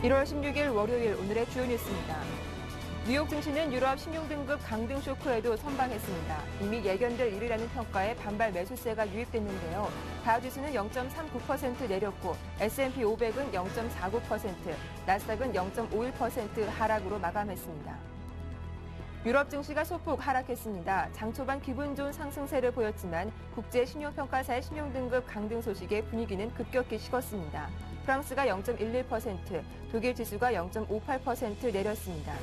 1월 16일 월요일 오늘의 주요 뉴스입니다. 뉴욕 증시는 유럽 신용등급 강등 쇼크에도 선방했습니다. 이미 예견될 일이라는 평가에 반발 매수세가 유입됐는데요. 다우지수는 0.39% 내렸고 S&P 500은 0.49%, 나스닥은 0.51% 하락으로 마감했습니다. 유럽 증시가 소폭 하락했습니다. 장 초반 기분 좋은 상승세를 보였지만 국제신용평가사의 신용등급 강등 소식에 분위기는 급격히 식었습니다. 프랑스가 0.11%, 독일 지수가 0.58% 내렸습니다.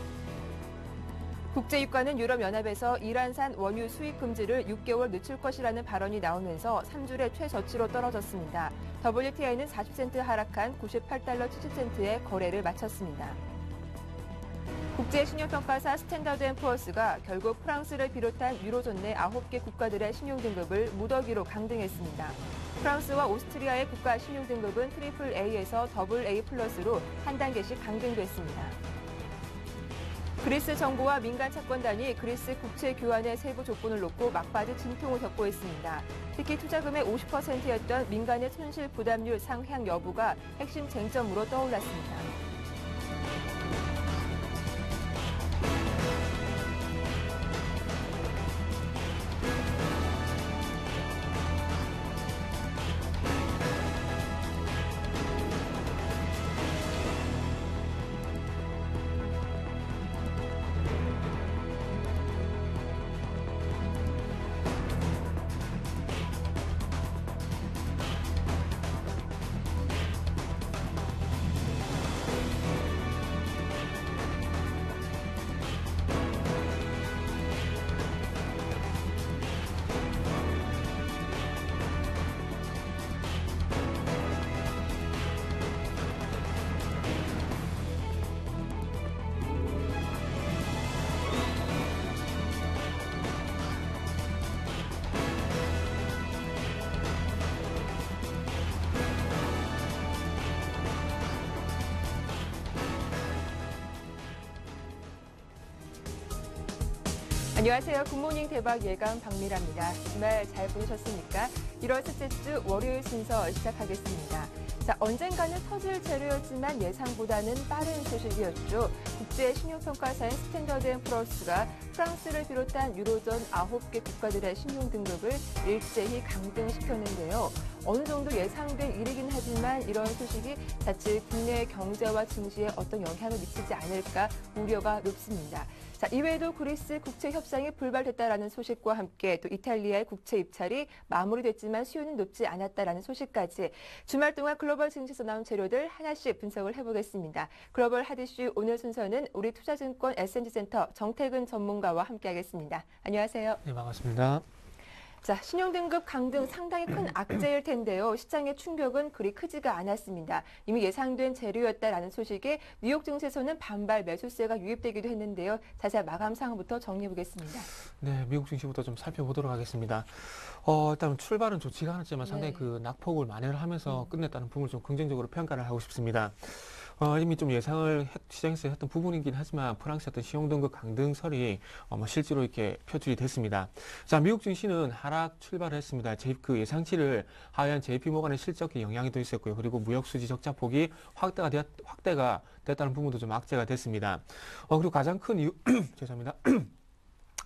국제유가는 유럽연합에서 이란산 원유 수입 금지를 6개월 늦출 것이라는 발언이 나오면서 3주의 최저치로 떨어졌습니다. WTI는 40센트 하락한 98달러 70센트에 거래를 마쳤습니다. 국제신용평가사 스탠더드앤푸어스가 결국 프랑스를 비롯한 유로존 내 9개 국가들의 신용등급을 무더기로 강등했습니다. 프랑스와 오스트리아의 국가 신용등급은 트리플 A에서 더블 A 플러스로 한 단계씩 강등됐습니다. 그리스 정부와 민간 채권단이 그리스 국채 교환의 세부 조건을 놓고 막바지 진통을 겪고 있습니다. 특히 투자금의 50%였던 민간의 손실 부담률 상향 여부가 핵심 쟁점으로 떠올랐습니다. 안녕하세요. 굿모닝 대박 예감 박미라입니다. 주말 잘 보내셨습니까? 1월 셋째 주 월요일 순서 시작하겠습니다. 자, 언젠가는 터질 재료였지만 예상보다는 빠른 소식이었죠. 국제신용평가사인 스탠더드앤푸어스가 프랑스를 비롯한 유로존 9개 국가들의 신용등급을 일제히 강등시켰는데요. 어느 정도 예상된 일이긴 하지만 이런 소식이 자칫 국내 경제와 증시에 어떤 영향을 미치지 않을까 우려가 높습니다. 자, 이외에도 그리스 국채 협상이 불발됐다라는 소식과 함께 또 이탈리아의 국채 입찰이 마무리됐지만 수요는 높지 않았다라는 소식까지 주말 동안 글로벌 증시에서 나온 재료들 하나씩 분석을 해보겠습니다. 글로벌 핫이슈 오늘 순서는 우리 투자증권 S&G센터 정태근 전문가와 함께하겠습니다. 안녕하세요. 네, 반갑습니다. 자, 신용등급 강등 상당히 큰 악재일 텐데요. 시장의 충격은 그리 크지가 않았습니다. 이미 예상된 재료였다라는 소식에 뉴욕 증시에서는 반발 매수세가 유입되기도 했는데요. 자세한 마감 상황부터 정리해 보겠습니다. 네, 미국 증시부터 좀 살펴보도록 하겠습니다. 일단 출발은 좋지가 않았지만 상당히 그 낙폭을 만회를 하면서 끝냈다는 부분을 좀 긍정적으로 평가를 하고 싶습니다. 이미 좀 예상을 시장에서 했던 부분이긴 하지만 프랑스의 어떤 신용등급 강등설이 실제로 이렇게 표출이 됐습니다. 자, 미국 증시는 하락 출발을 했습니다. 그 예상치를 하회한 JP모건의 실적에 영향이 더 있었고요. 그리고 무역수지 적자폭이 확대가 됐다는 부분도 좀 악재가 됐습니다. 그리고 가장 큰 이유, 죄송합니다.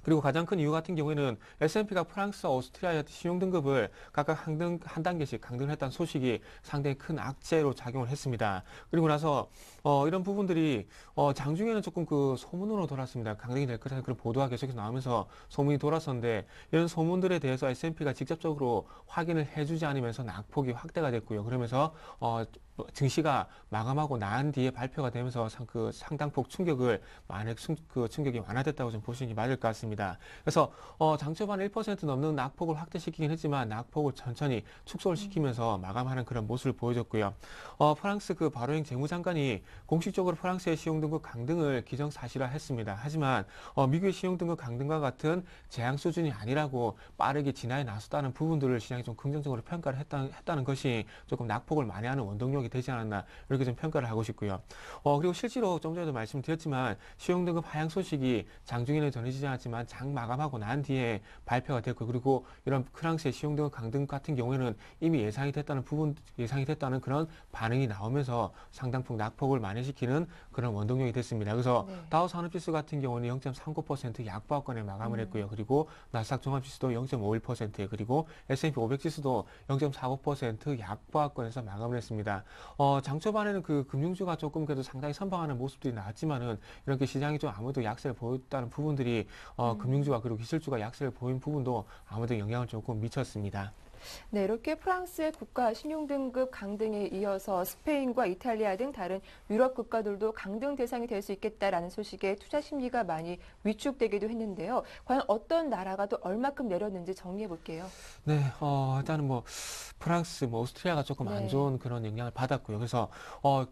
그리고 가장 큰 이유 같은 경우에는 S&P가 프랑스와 오스트리아의 신용등급을 각각 한 단계씩 강등을 했다는 소식이 상당히 큰 악재로 작용을 했습니다. 그리고 나서 이런 부분들이 장중에는 조금 그 소문으로 돌았습니다. 강등이 될 거라는 그런 보도가 계속해서 나오면서 소문이 돌았었는데 이런 소문들에 대해서 S&P가 직접적으로 확인을 해주지 않으면서 낙폭이 확대가 됐고요. 그러면서 증시가 마감하고 난 뒤에 발표가 되면서 상당폭 충격을 충격이 완화됐다고 좀 보시는 게 맞을 것 같습니다. 그래서 장초반 1% 넘는 낙폭을 확대시키긴 했지만 낙폭을 천천히 축소를 시키면서 마감하는 그런 모습을 보여줬고요. 프랑스 그 바로행 재무장관이 공식적으로 프랑스의 신용등급 강등을 기정사실화했습니다. 하지만 미국의 신용등급 강등과 같은 재앙 수준이 아니라고 빠르게 진화해 나섰다는 부분들을 시장이 좀 긍정적으로 평가를 했다는 것이 조금 낙폭을 만회하는 원동력이 되지 않았나 이렇게 좀 평가를 하고 싶고요. 그리고 실제로 좀 전에도 말씀드렸지만 신용등급 하향 소식이 장중에는 전해지지 않았지만 장 마감하고 난 뒤에 발표가 됐고, 그리고 이런 프랑스의 시용등급 강등 같은 경우에는 이미 예상이 됐다는 그런 반응이 나오면서 상당폭 낙폭을 만회시키는 그런 원동력이 됐습니다. 그래서 네. 다우 산업지수 같은 경우는 0.39% 약보합권에 마감을 했고요. 그리고 나스닥 종합지수도 0.51%, 그리고 S&P 500 지수도 0.45% 약보합권에서 마감을 했습니다. 장 초반에는 그 금융주가 조금 그래도 상당히 선방하는 모습들이 나왔지만은 이렇게 시장이 좀 아무래도 약세를 보였다는 부분들이 금융주가 그리고 기술주가 약세를 보인 부분도 아무래도 영향을 조금 미쳤습니다. 네, 이렇게 프랑스의 국가 신용등급 강등에 이어서 스페인과 이탈리아 등 다른 유럽 국가들도 강등 대상이 될 수 있겠다라는 소식에 투자 심리가 많이 위축되기도 했는데요. 과연 어떤 나라가 또 얼마큼 내렸는지 정리해 볼게요. 네, 일단은 뭐 프랑스, 뭐 오스트리아가 조금 안 네. 좋은 그런 영향을 받았고요. 그래서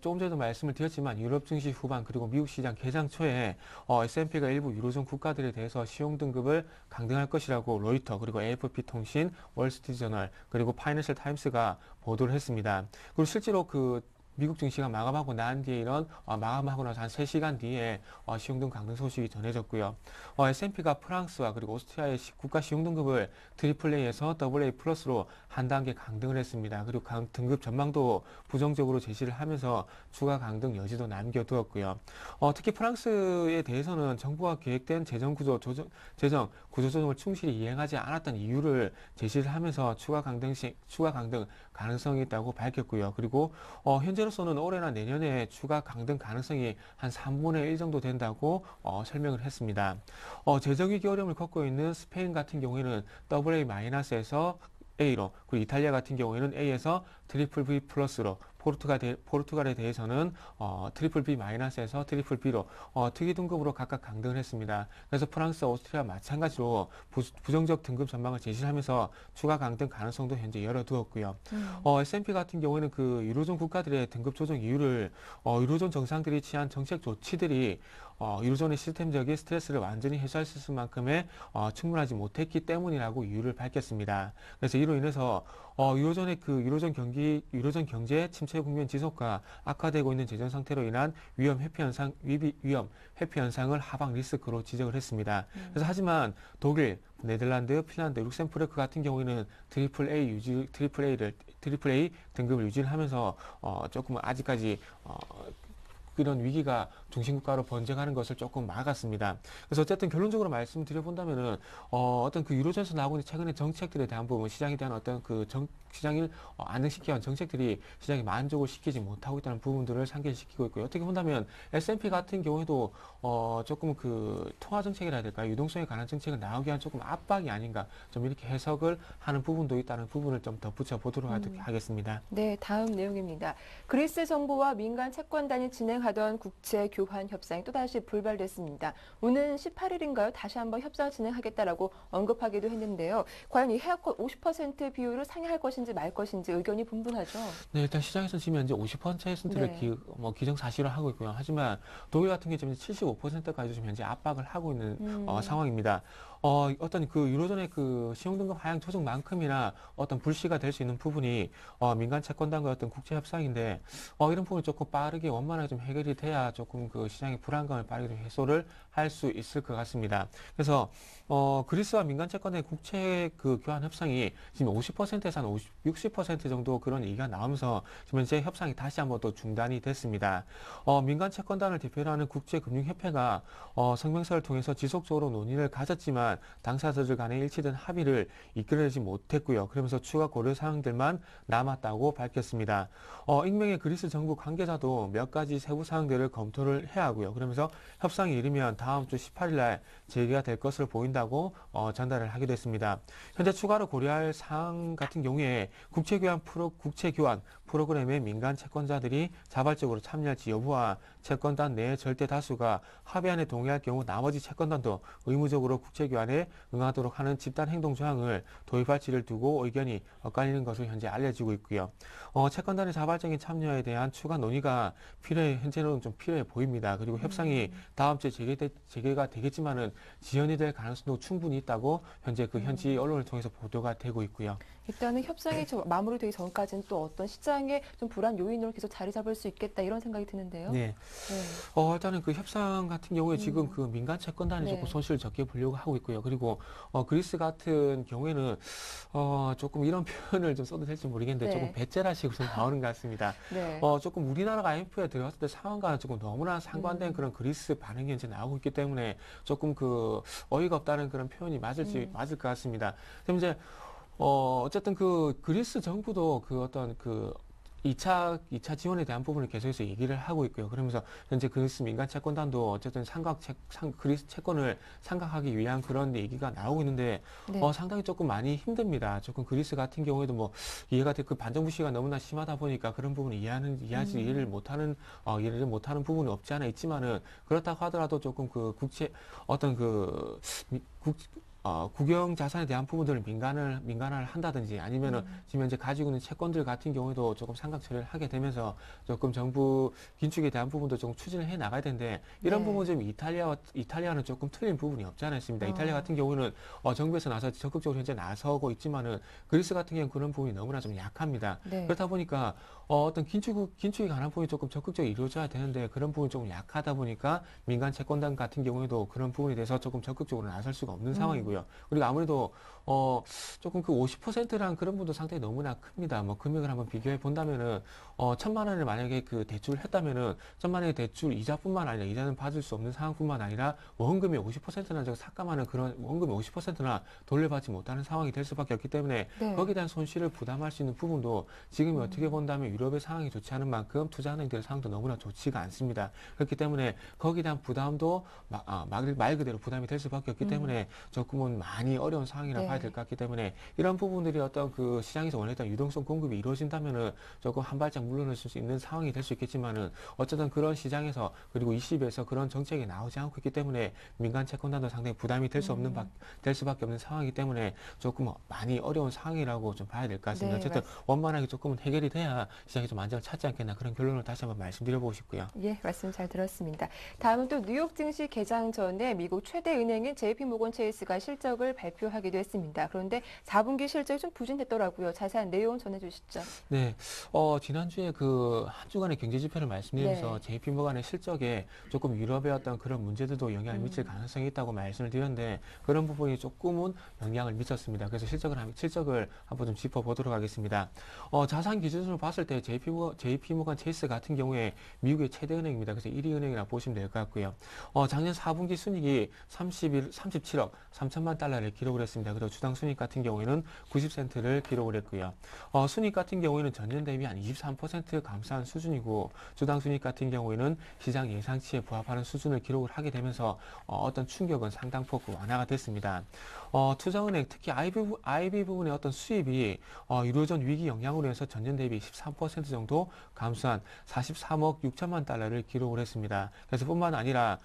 조금 전에도 말씀을 드렸지만 유럽 증시 후반 그리고 미국 시장 개장 초에 S&P가 일부 유로존 국가들에 대해서 시용 등급을 강등할 것이라고 로이터 그리고 AFP 통신, 월스트리트저널 그리고 파이낸셜 타임스가 보도를 했습니다. 그리고 실제로 그 미국 증시가 마감하고 난 뒤에 이런 마감하고 나서 한 3시간 뒤에 시용등 강등 소식이 전해졌고요. S&P가 프랑스와 그리고 오스트리아의 국가 시용등급을 AAA에서 AA 플러스로 한 단계 강등을 했습니다. 그리고 등급 전망도 부정적으로 제시를 하면서 추가 강등 여지도 남겨두었고요. 특히 프랑스에 대해서는 정부가 계획된 재정 구조 조정을 충실히 이행하지 않았던 이유를 제시를 하면서 추가 강등 가능성이 있다고 밝혔고요. 그리고 현재로서는 올해나 내년에 추가 강등 가능성이 한 3분의 1 정도 된다고 설명을 했습니다. 재정위기 어려움을 겪고 있는 스페인 같은 경우에는 AA-에서 A로, 그리고 이탈리아 같은 경우에는 A에서 BBB 플러스로, 포르투갈에 대해서는 BBB-에서 BBB로 특이 등급으로 각각 강등을 했습니다. 그래서 프랑스와 오스트리아 마찬가지로 부정적 등급 전망을 제시하면서 추가 강등 가능성도 현재 열어두었고요. S&P 같은 경우에는 그 유로존 국가들의 등급 조정 이유를 유로존 정상들이 취한 정책 조치들이 유로존의 시스템적인 스트레스를 완전히 해소할 수 있을 만큼의 충분하지 못했기 때문이라고 이유를 밝혔습니다. 그래서 이로 인해서 유로존 경제 침체 국면 지속과 악화되고 있는 재정 상태로 인한 위험 회피 현상을 하방 리스크로 지적을 했습니다. 그래서 하지만 독일, 네덜란드, 핀란드, 룩셈부르크 같은 경우에는 AAA 등급을 유지를 하면서 조금 아직까지 그런 위기가 중심국가로 번져가는 것을 조금 막았습니다. 그래서 어쨌든 결론적으로 말씀드려본다면은 어떤 그 유로존에서 나오고 있는 최근의 정책들에 대한 부분, 시장에 대한 어떤 그 시장을 안정시키기 위한 정책들이 시장에 만족을 시키지 못하고 있다는 부분들을 상기시키고 있고요. 어떻게 본다면 S&P 같은 경우에도 조금 그 통화 정책이라 해야 될까요? 유동성에 관한 정책을 나오기 위한 조금 압박이 아닌가, 좀 이렇게 해석을 하는 부분도 있다는 부분을 좀 덧붙여 보도록 하겠습니다. 네, 다음 내용입니다. 그리스 정부와 민간 채권단이 진행하던 국채 교환 협상이 또다시 불발됐습니다. 오는 18일인가요? 다시 한번 협상 진행하겠다라고 언급하기도 했는데요. 과연 이 해약권 50% 비율을 상회할 것인지 말 것인지 의견이 분분하죠. 네, 일단 시장에서 지금 현재 50%를 네. 기정사실화하고 있고요. 하지만 독일 같은 경우 지금 75%까지 지금 현재 압박을 하고 있는 상황입니다. 어떤 그 유로존의 그 신용등급 하향 조정만큼이나 어떤 불씨가 될 수 있는 부분이 민간 채권단과 어떤 국제 협상인데 이런 부분이 조금 빠르게 원만하게 좀 해결이 돼야 조금 그 시장의 불안감을 빠르게 좀 해소를 할 수 있을 것 같습니다. 그래서 그리스와 민간 채권의 국채 그 교환 협상이 지금 50%에서 한 60% 정도 그런 얘기가 나오면서 지금 현재 협상이 다시 한번 또 중단이 됐습니다. 민간 채권단을 대표로 하는 국제금융협회가 성명서를 통해서 지속적으로 논의를 가졌지만 당사자들 간의 일치된 합의를 이끌어내지 못했고요. 그러면서 추가 고려 사항들만 남았다고 밝혔습니다. 익명의 그리스 정부 관계자도 몇 가지 세부 사항들을 검토를 해야 하고요. 그러면서 협상이 이르면 다음 주 18일 날 재개가 될 것으로 보인다고 전달을 하기도 했습니다. 현재 추가로 고려할 사항 같은 경우에 국채 교환 프로그램에 민간 채권자들이 자발적으로 참여할지 여부와 채권단 내의 절대 다수가 합의안에 동의할 경우 나머지 채권단도 의무적으로 국채 교환에 응하도록 하는 집단 행동 조항을 도입할지를 두고 의견이 엇갈리는 것으로 현재 알려지고 있고요. 채권단의 자발적인 참여에 대한 추가 논의가 현재는 좀 필요해 보입니다. 그리고 협상이 다음 주에 재개가 되겠지만은 지연이 될 가능성도 충분히 있다고 현재 그 현지 언론을 통해서 보도가 되고 있고요. 일단은 협상이 마무리되기 전까지는 또 어떤 시장의 좀 불안 요인으로 계속 자리 잡을 수 있겠다 이런 생각이 드는데요. 네. 일단은 그 협상 같은 경우에 지금 그 민간 채권단이 네. 조금 손실을 적게 보려고 하고 있고요. 그리고 그리스 같은 경우에는 조금 이런 표현을 좀 써도 될지 모르겠는데 네. 조금 배째라식으로 좀 나오는 것 같습니다. 네. 조금 우리나라가 IMF에 들어갔을 때 상황과는 조금 너무나 상반된 그런 그리스 반응이 현재 나오고 있기 때문에 조금 그 어이가 없다는 그런 표현이 맞을 것 같습니다. 그럼 이제 어쨌든 그 그리스 정부도 그 어떤 그 2차 지원에 대한 부분을 계속해서 얘기를 하고 있고요. 그러면서 현재 그리스 민간 채권단도 어쨌든 그리스 채권을 상각하기 위한 그런 얘기가 나오고 있는데, 네. 상당히 조금 많이 힘듭니다. 조금 그리스 같은 경우에도 뭐 이해가 그 반정부 시기가 너무나 심하다 보니까 그런 부분을 이해를 못하는 부분이 없지 않아 있지만은 그렇다고 하더라도 조금 그 어떤 그 국영 자산에 대한 부분들을 민간화를 한다든지 아니면은 지금 현재 가지고 있는 채권들 같은 경우에도 조금 상각 처리를 하게 되면서 조금 정부 긴축에 대한 부분도 좀 추진을 해 나가야 되는데 이런 네. 부분 좀 이탈리아는 조금 틀린 부분이 없지 않아 있습니다. 이탈리아 같은 경우는 정부에서 적극적으로 현재 나서고 있지만은 그리스 같은 경우는 그런 부분이 너무나 좀 약합니다. 네. 그렇다 보니까 어떤 긴축에 관한 부분이 조금 적극적으로 이루어져야 되는데 그런 부분이 조금 약하다 보니까 민간 채권단 같은 경우에도 그런 부분에 대해서 조금 적극적으로 나설 수가 없는 상황이고요. 그리고 아무래도 조금 그 50%란 그런 부분도 상당히 너무나 큽니다. 뭐 금액을 한번 비교해 본다면은 1,000만 원을 만약에 그 대출을 했다면은 1,000만 원의 대출 이자뿐만 아니라 이자는 받을 수 없는 상황뿐만 아니라 원금의 50%나 삭감하는 그런 원금의 50%나 돌려받지 못하는 상황이 될 수밖에 없기 때문에 네. 거기에 대한 손실을 부담할 수 있는 부분도 지금 어떻게 본다면 유럽의 상황이 좋지 않은 만큼 투자은행들의 상황도 너무나 좋지가 않습니다. 그렇기 때문에 거기에 대한 부담도 말 그대로 부담이 될 수밖에 없기 때문에 조금은 많이 어려운 상황이라 네. 봐야 될 것 같기 때문에 이런 부분들이 어떤 그 시장에서 원했던 유동성 공급이 이루어진다면은 조금 한 발짝 물러날 수 있는 상황이 될 수 있겠지만은 어쨌든 그런 시장에서 그리고 20에서 그런 정책이 나오지 않고 있기 때문에 민간 채권단도 상당히 부담이 될 수밖에 없는 상황이기 때문에 조금 많이 어려운 상황이라고 좀 봐야 될 것 같습니다. 네, 어쨌든 원만하게 조금은 해결이 돼야 시장이 좀 안정을 찾지 않겠나 그런 결론을 다시 한번 말씀드려보고 싶고요. 예, 말씀 잘 들었습니다. 다음은 또 뉴욕 증시 개장 전에 미국 최대 은행인 JP모건 체이스가 실적을 발표하기도 했습니다. 그런데 4분기 실적이 좀 부진했더라고요. 자세한 내용 전해주시죠. 네, 지난주에 그 한 주간의 경제 지표를 말씀드리면서 네. JP모건의 실적에 조금 유럽의 어떤 그런 문제들도 영향을 미칠 가능성이 있다고 말씀을 드렸는데 그런 부분이 조금은 영향을 미쳤습니다. 그래서 실적을 한번 좀 짚어보도록 하겠습니다. 자산 기준으로 봤을 때 JP모건 체이스 같은 경우에 미국의 최대 은행입니다. 그래서 1위 은행이라 보시면 될 것 같고요. 작년 4분기 순이익이 37억 3천만 달러를 기록을 했습니다. 그리고 주당 순이익 같은 경우에는 90센트를 기록을 했고요. 순이익 같은 경우에는 전년 대비 한 23% 감소한 수준이고 주당 순이익 같은 경우에는 시장 예상치에 부합하는 수준을 기록을 하게 되면서 어떤 충격은 상당폭 완화가 됐습니다. 투자은행 특히 IB 부분의 어떤 수입이 유로존 위기 영향으로 해서 전년 대비 13% 정도 감소한 43억 6천만 달러를 기록을 했습니다. 그래서 뿐만 아니라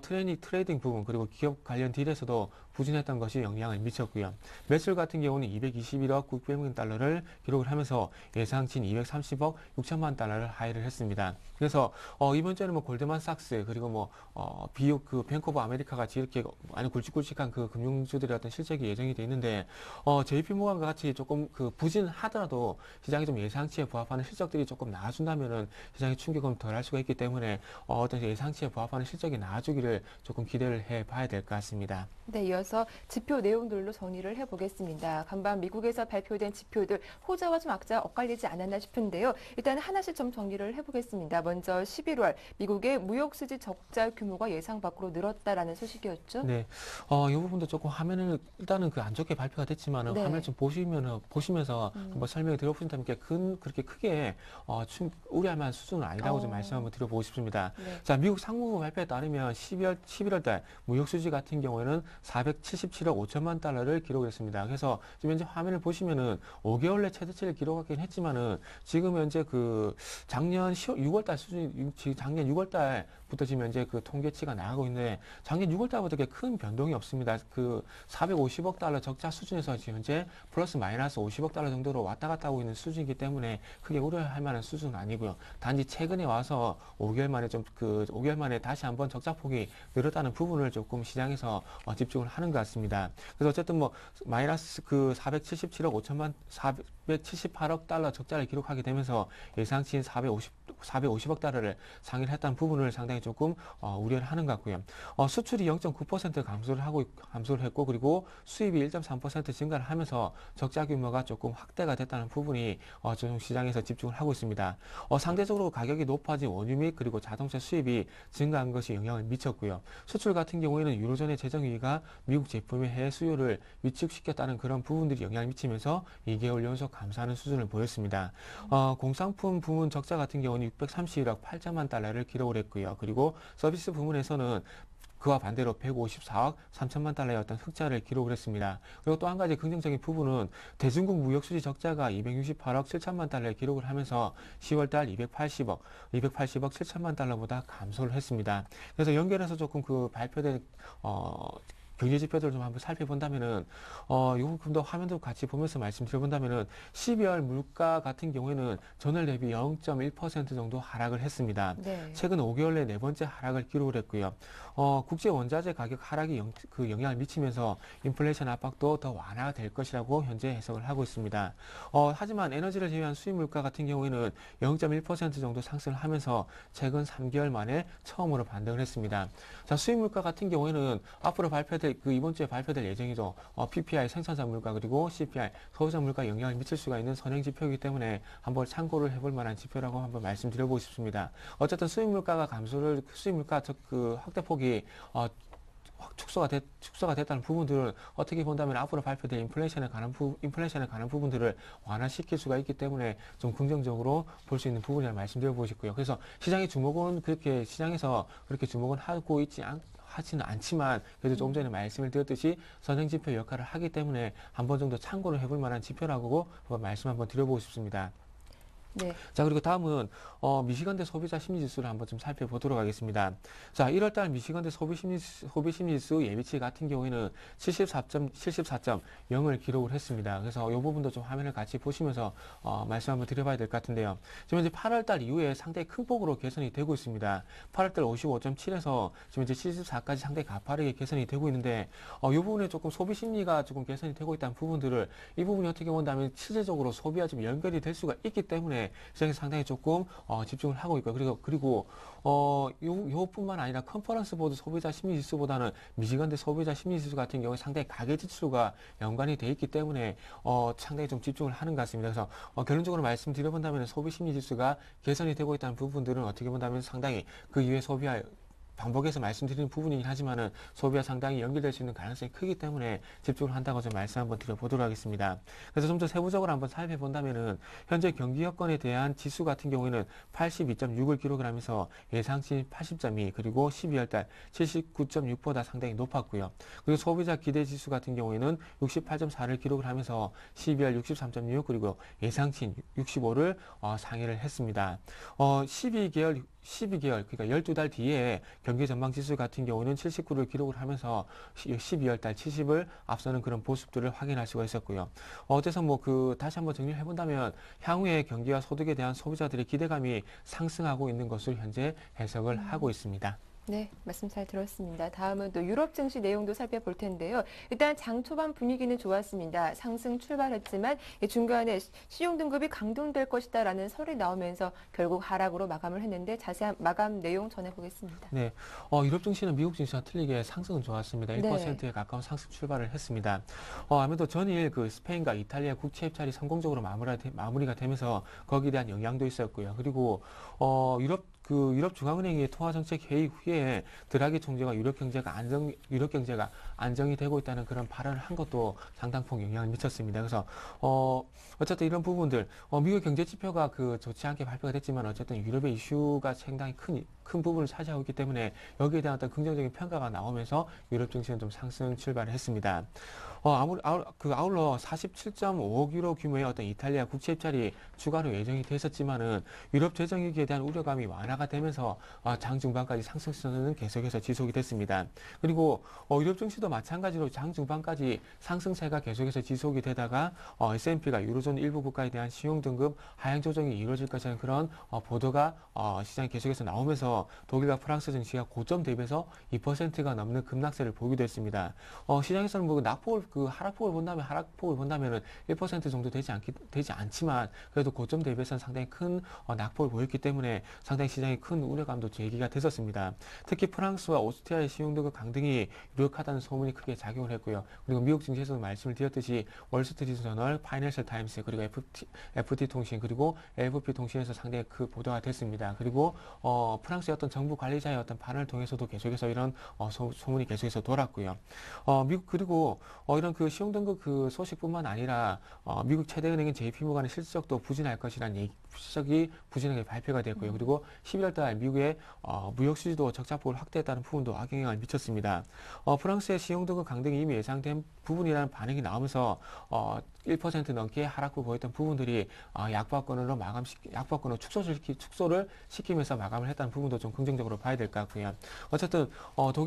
트레이딩 부분 그리고 기업 관련 딜에서도 부진했던 것이 영향을 미쳤고요. 매출 같은 경우는 221억 900만 달러를 기록을 하면서 예상치인 230억 6천만 달러를 하회를 했습니다. 그래서 이번 주에는 뭐 골드만삭스 그리고 뭐 비옥 그 뱅크 오브 아메리카 같이 이렇게 아주 굵직굵직한 그 금융주들의 어떤 실적이 예정이 돼 있는데 JP모건과 같이 조금 그 부진하더라도 시장이 좀 예상치에 부합하는 실적들이 조금 나와준다면은 시장의 충격은 덜할 수가 있기 때문에 어떤 예상치에 부합하는 실적이 나와주기를 조금 기대를 해봐야 될 것 같습니다. 네, 이어서 지표 내용들로 정리를 해보겠습니다. 간밤 미국에서 발표된 지표들 호재와 좀 악재가 엇갈리지 않았나 싶은데요. 일단 하나씩 좀 정리를 해보겠습니다. 먼저 11월 미국의 무역수지 적자 규모가 예상 밖으로 늘었다라는 소식이었죠. 네, 이 부분도 조금 화면을 일단은 그 안 좋게 발표가 됐지만 네. 화면을 좀 보시면서 한번 설명을 드려보신다면 그렇게 크게 우려할 만한 수준은 아니라고 좀 말씀 한번 드려보고 싶습니다. 네. 자, 미국 상무부 발표에 따르면 11월 달 무역수지 같은 경우에는 477억 5천만 달러를 기록했습니다. 그래서 지금 현재 화면을 보시면은 5개월 내 최대치를 기록하긴 했지만은 지금 현재 그 작년 6월 달 수준이 작년 6월 달 달부터 지금 현재 그 통계치가 나가고 있는데 작년 6월 달부터 그렇게 큰 변동이 없습니다. 그 450억 달러 적자 수준에서 지금 현재 플러스 마이너스 50억 달러 정도로 왔다 갔다 하고 있는 수준이기 때문에 크게 우려할 만한 수준은 아니고요. 단지 최근에 와서 5개월 만에 5개월 만에 다시 한번 적자폭이 늘었다는 부분을 조금 시장에서 집중을 하는 것 같습니다. 그래서 어쨌든 뭐 마이너스 그 478억 달러 적자를 기록하게 되면서 예상치인 450억 달러를 상회를 했다는 부분을 상당히 조금 우려를 하는 것 같고요. 수출이 0.9% 감소를 했고 그리고 수입이 1.3% 증가를 하면서 적자 규모가 조금 확대가 됐다는 부분이 좀 시장에서 집중을 하고 있습니다. 상대적으로 가격이 높아진 원유 및 그리고 자동차 수입이 증가한 것이 영향을 미쳤고요. 수출 같은 경우에는 유로존의 재정위기가 미국 제품의 해외 수요를 위축시켰다는 그런 부분들이 영향을 미치면서 2개월 연속 감소하는 수준을 보였습니다. 공산품 부문 적자 같은 경우는 631억 8천만 달러를 기록을 했고요. 그리고 서비스 부문에서는 그와 반대로 154억 3천만 달러의 어떤 흑자를 기록을 했습니다. 그리고 또 한 가지 긍정적인 부분은 대중국 무역수지 적자가 268억 7천만 달러를 기록을 하면서 10월달 280억 7천만 달러보다 감소를 했습니다. 그래서 연결해서 조금 그 발표된 경제 지표들을 좀 한번 살펴본다면은, 요금 더 화면도 같이 보면서 말씀드려본다면은, 12월 물가 같은 경우에는 전월 대비 0.1% 정도 하락을 했습니다. 네. 최근 5개월 내 네 번째 하락을 기록을 했고요. 국제 원자재 가격 하락이 그 영향을 미치면서 인플레이션 압박도 더 완화될 것이라고 현재 해석을 하고 있습니다. 하지만 에너지를 제외한 수입 물가 같은 경우에는 0.1% 정도 상승을 하면서 최근 3개월 만에 처음으로 반등을 했습니다. 자, 수입 물가 같은 경우에는 앞으로 이번 주에 발표될 예정이죠. PPI 생산자 물가 그리고 CPI 소비자 물가 영향을 미칠 수가 있는 선행 지표이기 때문에 한번 참고를 해볼 만한 지표라고 한번 말씀드려보고 싶습니다. 어쨌든 수입 물가 그 확대폭이 축소가 됐다는 부분들은 어떻게 본다면 앞으로 발표될 인플레이션에 관한 부분들을 완화시킬 수가 있기 때문에 좀 긍정적으로 볼 수 있는 부분이라 말씀드려보고 싶고요. 그래서 시장에서 그렇게 주목은 하지는 않지만 그래도 조금 전에 말씀을 드렸듯이 선행지표 역할을 하기 때문에 한 번 정도 참고를 해볼 만한 지표라고 말씀 한번 드려보고 싶습니다. 네. 자, 그리고 다음은 미시간대 소비자 심리지수를 한번 좀 살펴보도록 하겠습니다. 자, 1월달 미시간대 소비심리지수 예비치 같은 경우에는 74.0을 기록을 했습니다. 그래서 이 부분도 좀 화면을 같이 보시면서 말씀 한번 드려봐야 될 것 같은데요. 지금 이제 8월달 이후에 상당히 큰 폭으로 개선이 되고 있습니다. 8월달 55.7에서 지금 이제 74까지 상당히 가파르게 개선이 되고 있는데 이 부분에 조금 소비심리가 조금 개선이 되고 있다는 부분들을 이 부분이 어떻게 본다면 실질적으로 소비와 좀 연결이 될 수가 있기 때문에 시장에서 상당히 조금 집중을 하고 있고요. 그리고 요뿐만 아니라 컨퍼런스 보드 소비자 심리 지수보다는 미시간대 소비자 심리 지수 같은 경우에 상당히 가계 지수가 연관이 돼 있기 때문에 상당히 좀 집중을 하는 것 같습니다. 그래서 결론적으로 말씀드려본다면 소비 심리 지수가 개선이 되고 있다는 부분들은 어떻게 본다면 상당히 그 이후에 소비와 반복해서 말씀드리는 부분이긴 하지만은 소비와 상당히 연결될 수 있는 가능성이 크기 때문에 집중을 한다고 좀 말씀 한번 드려보도록 하겠습니다. 그래서 좀 더 세부적으로 한번 살펴본다면은 현재 경기 여건에 대한 지수 같은 경우에는 82.6을 기록을 하면서 예상치 80.2 그리고 12월달 79.6보다 상당히 높았고요. 그리고 소비자 기대 지수 같은 경우에는 68.4를 기록을 하면서 12월 63.6 그리고 예상치 65를 상회를 했습니다. 12개월 그러니까 12달 뒤에 경기 전망 지수 같은 경우는 79를 기록을 하면서 12월 달 70을 앞서는 그런 모습들을 확인할 수가 있었고요. 어때서 다시 한번 정리를 해본다면 향후에 경기와 소득에 대한 소비자들의 기대감이 상승하고 있는 것을 현재 해석을 하고 있습니다. 네, 말씀 잘 들었습니다. 다음은 또 유럽 증시 내용도 살펴볼 텐데요. 일단 장 초반 분위기는 좋았습니다. 상승 출발했지만 중간에 신용 등급이 강등될 것이다라는 설이 나오면서 결국 하락으로 마감을 했는데 자세한 마감 내용 전해보겠습니다. 네, 유럽 증시는 미국 증시와 틀리게 상승은 좋았습니다. 1%에 가까운 상승 출발을 했습니다. 아무래도 전일 그 스페인과 이탈리아 국채 입찰이 성공적으로 마무리가 되면서 거기에 대한 영향도 있었고요. 그리고 유럽 중앙은행의 통화 정책 회의 후에 드라기 총재가 유럽 경제가 안정이 되고 있다는 그런 발언을 한 것도 상당폭 영향을 미쳤습니다. 그래서 어쨌든 이런 부분들 미국 경제 지표가 좋지 않게 발표가 됐지만 어쨌든 유럽의 이슈가 상당히 큰 큰 부분을 차지하고 있기 때문에 여기에 대한 어떤 긍정적인 평가가 나오면서 유럽 증시는 좀 상승 출발을 했습니다. 아울러 47.5억 유로 규모의 어떤 이탈리아 국채 입찰이 추가로 예정이 됐었지만은 유럽 재정위기에 대한 우려감이 완화가 되면서 장 중반까지 상승세는 계속해서 지속이 됐습니다. 그리고 유럽 증시도 마찬가지로 장 중반까지 상승세가 계속해서 지속이 되다가 S&P가 유로존 일부 국가에 대한 신용 등급 하향 조정이 이루어질 것이라는 그런 보도가 시장에 계속해서 나오면서 독일과 프랑스 증시가 고점 대비해서 2%가 넘는 급락세를 보이기도 했습니다. 시장에서는 뭐 하락폭을 본다면은 1% 정도 되지 않지만 그래도 고점 대비해서는 상당히 큰 낙폭을 보였기 때문에 상당히 시장에 큰 우려감도 제기가 됐었습니다. 특히 프랑스와 오스트리아의 신용등급 강등이 유력하다는 소문이 크게 작용을 했고요. 그리고 미국 증시에서도 말씀을 드렸듯이 월스트리트저널, 파이낸셜 타임스, 그리고 FT 통신, 그리고 AFP 통신에서 상당히 그 보도가 됐습니다. 그리고 프랑스의 어떤 정부 관리자의 어떤 발언을 통해서도 계속해서 이런 소문이 계속해서 돌았고요. 그리고 이런 그 신용등급 그 소식뿐만 아니라 미국 최대 은행인 JP모간의 실적도 부진할 것이라는 실적이 부진하게 발표가 됐고요. 그리고 11월 달 미국의 무역 수지도 적자폭을 확대했다는 부분도 악영향을 미쳤습니다. 프랑스의 신용등급 강등이 이미 예상된 부분이라는 반응이 나오면서 1% 넘게 하락을 보였던 부분들이 약보합권으로 축소를 시키면서 마감을 했다는 부분도 좀 긍정적으로 봐야 될 것 같고요. 어쨌든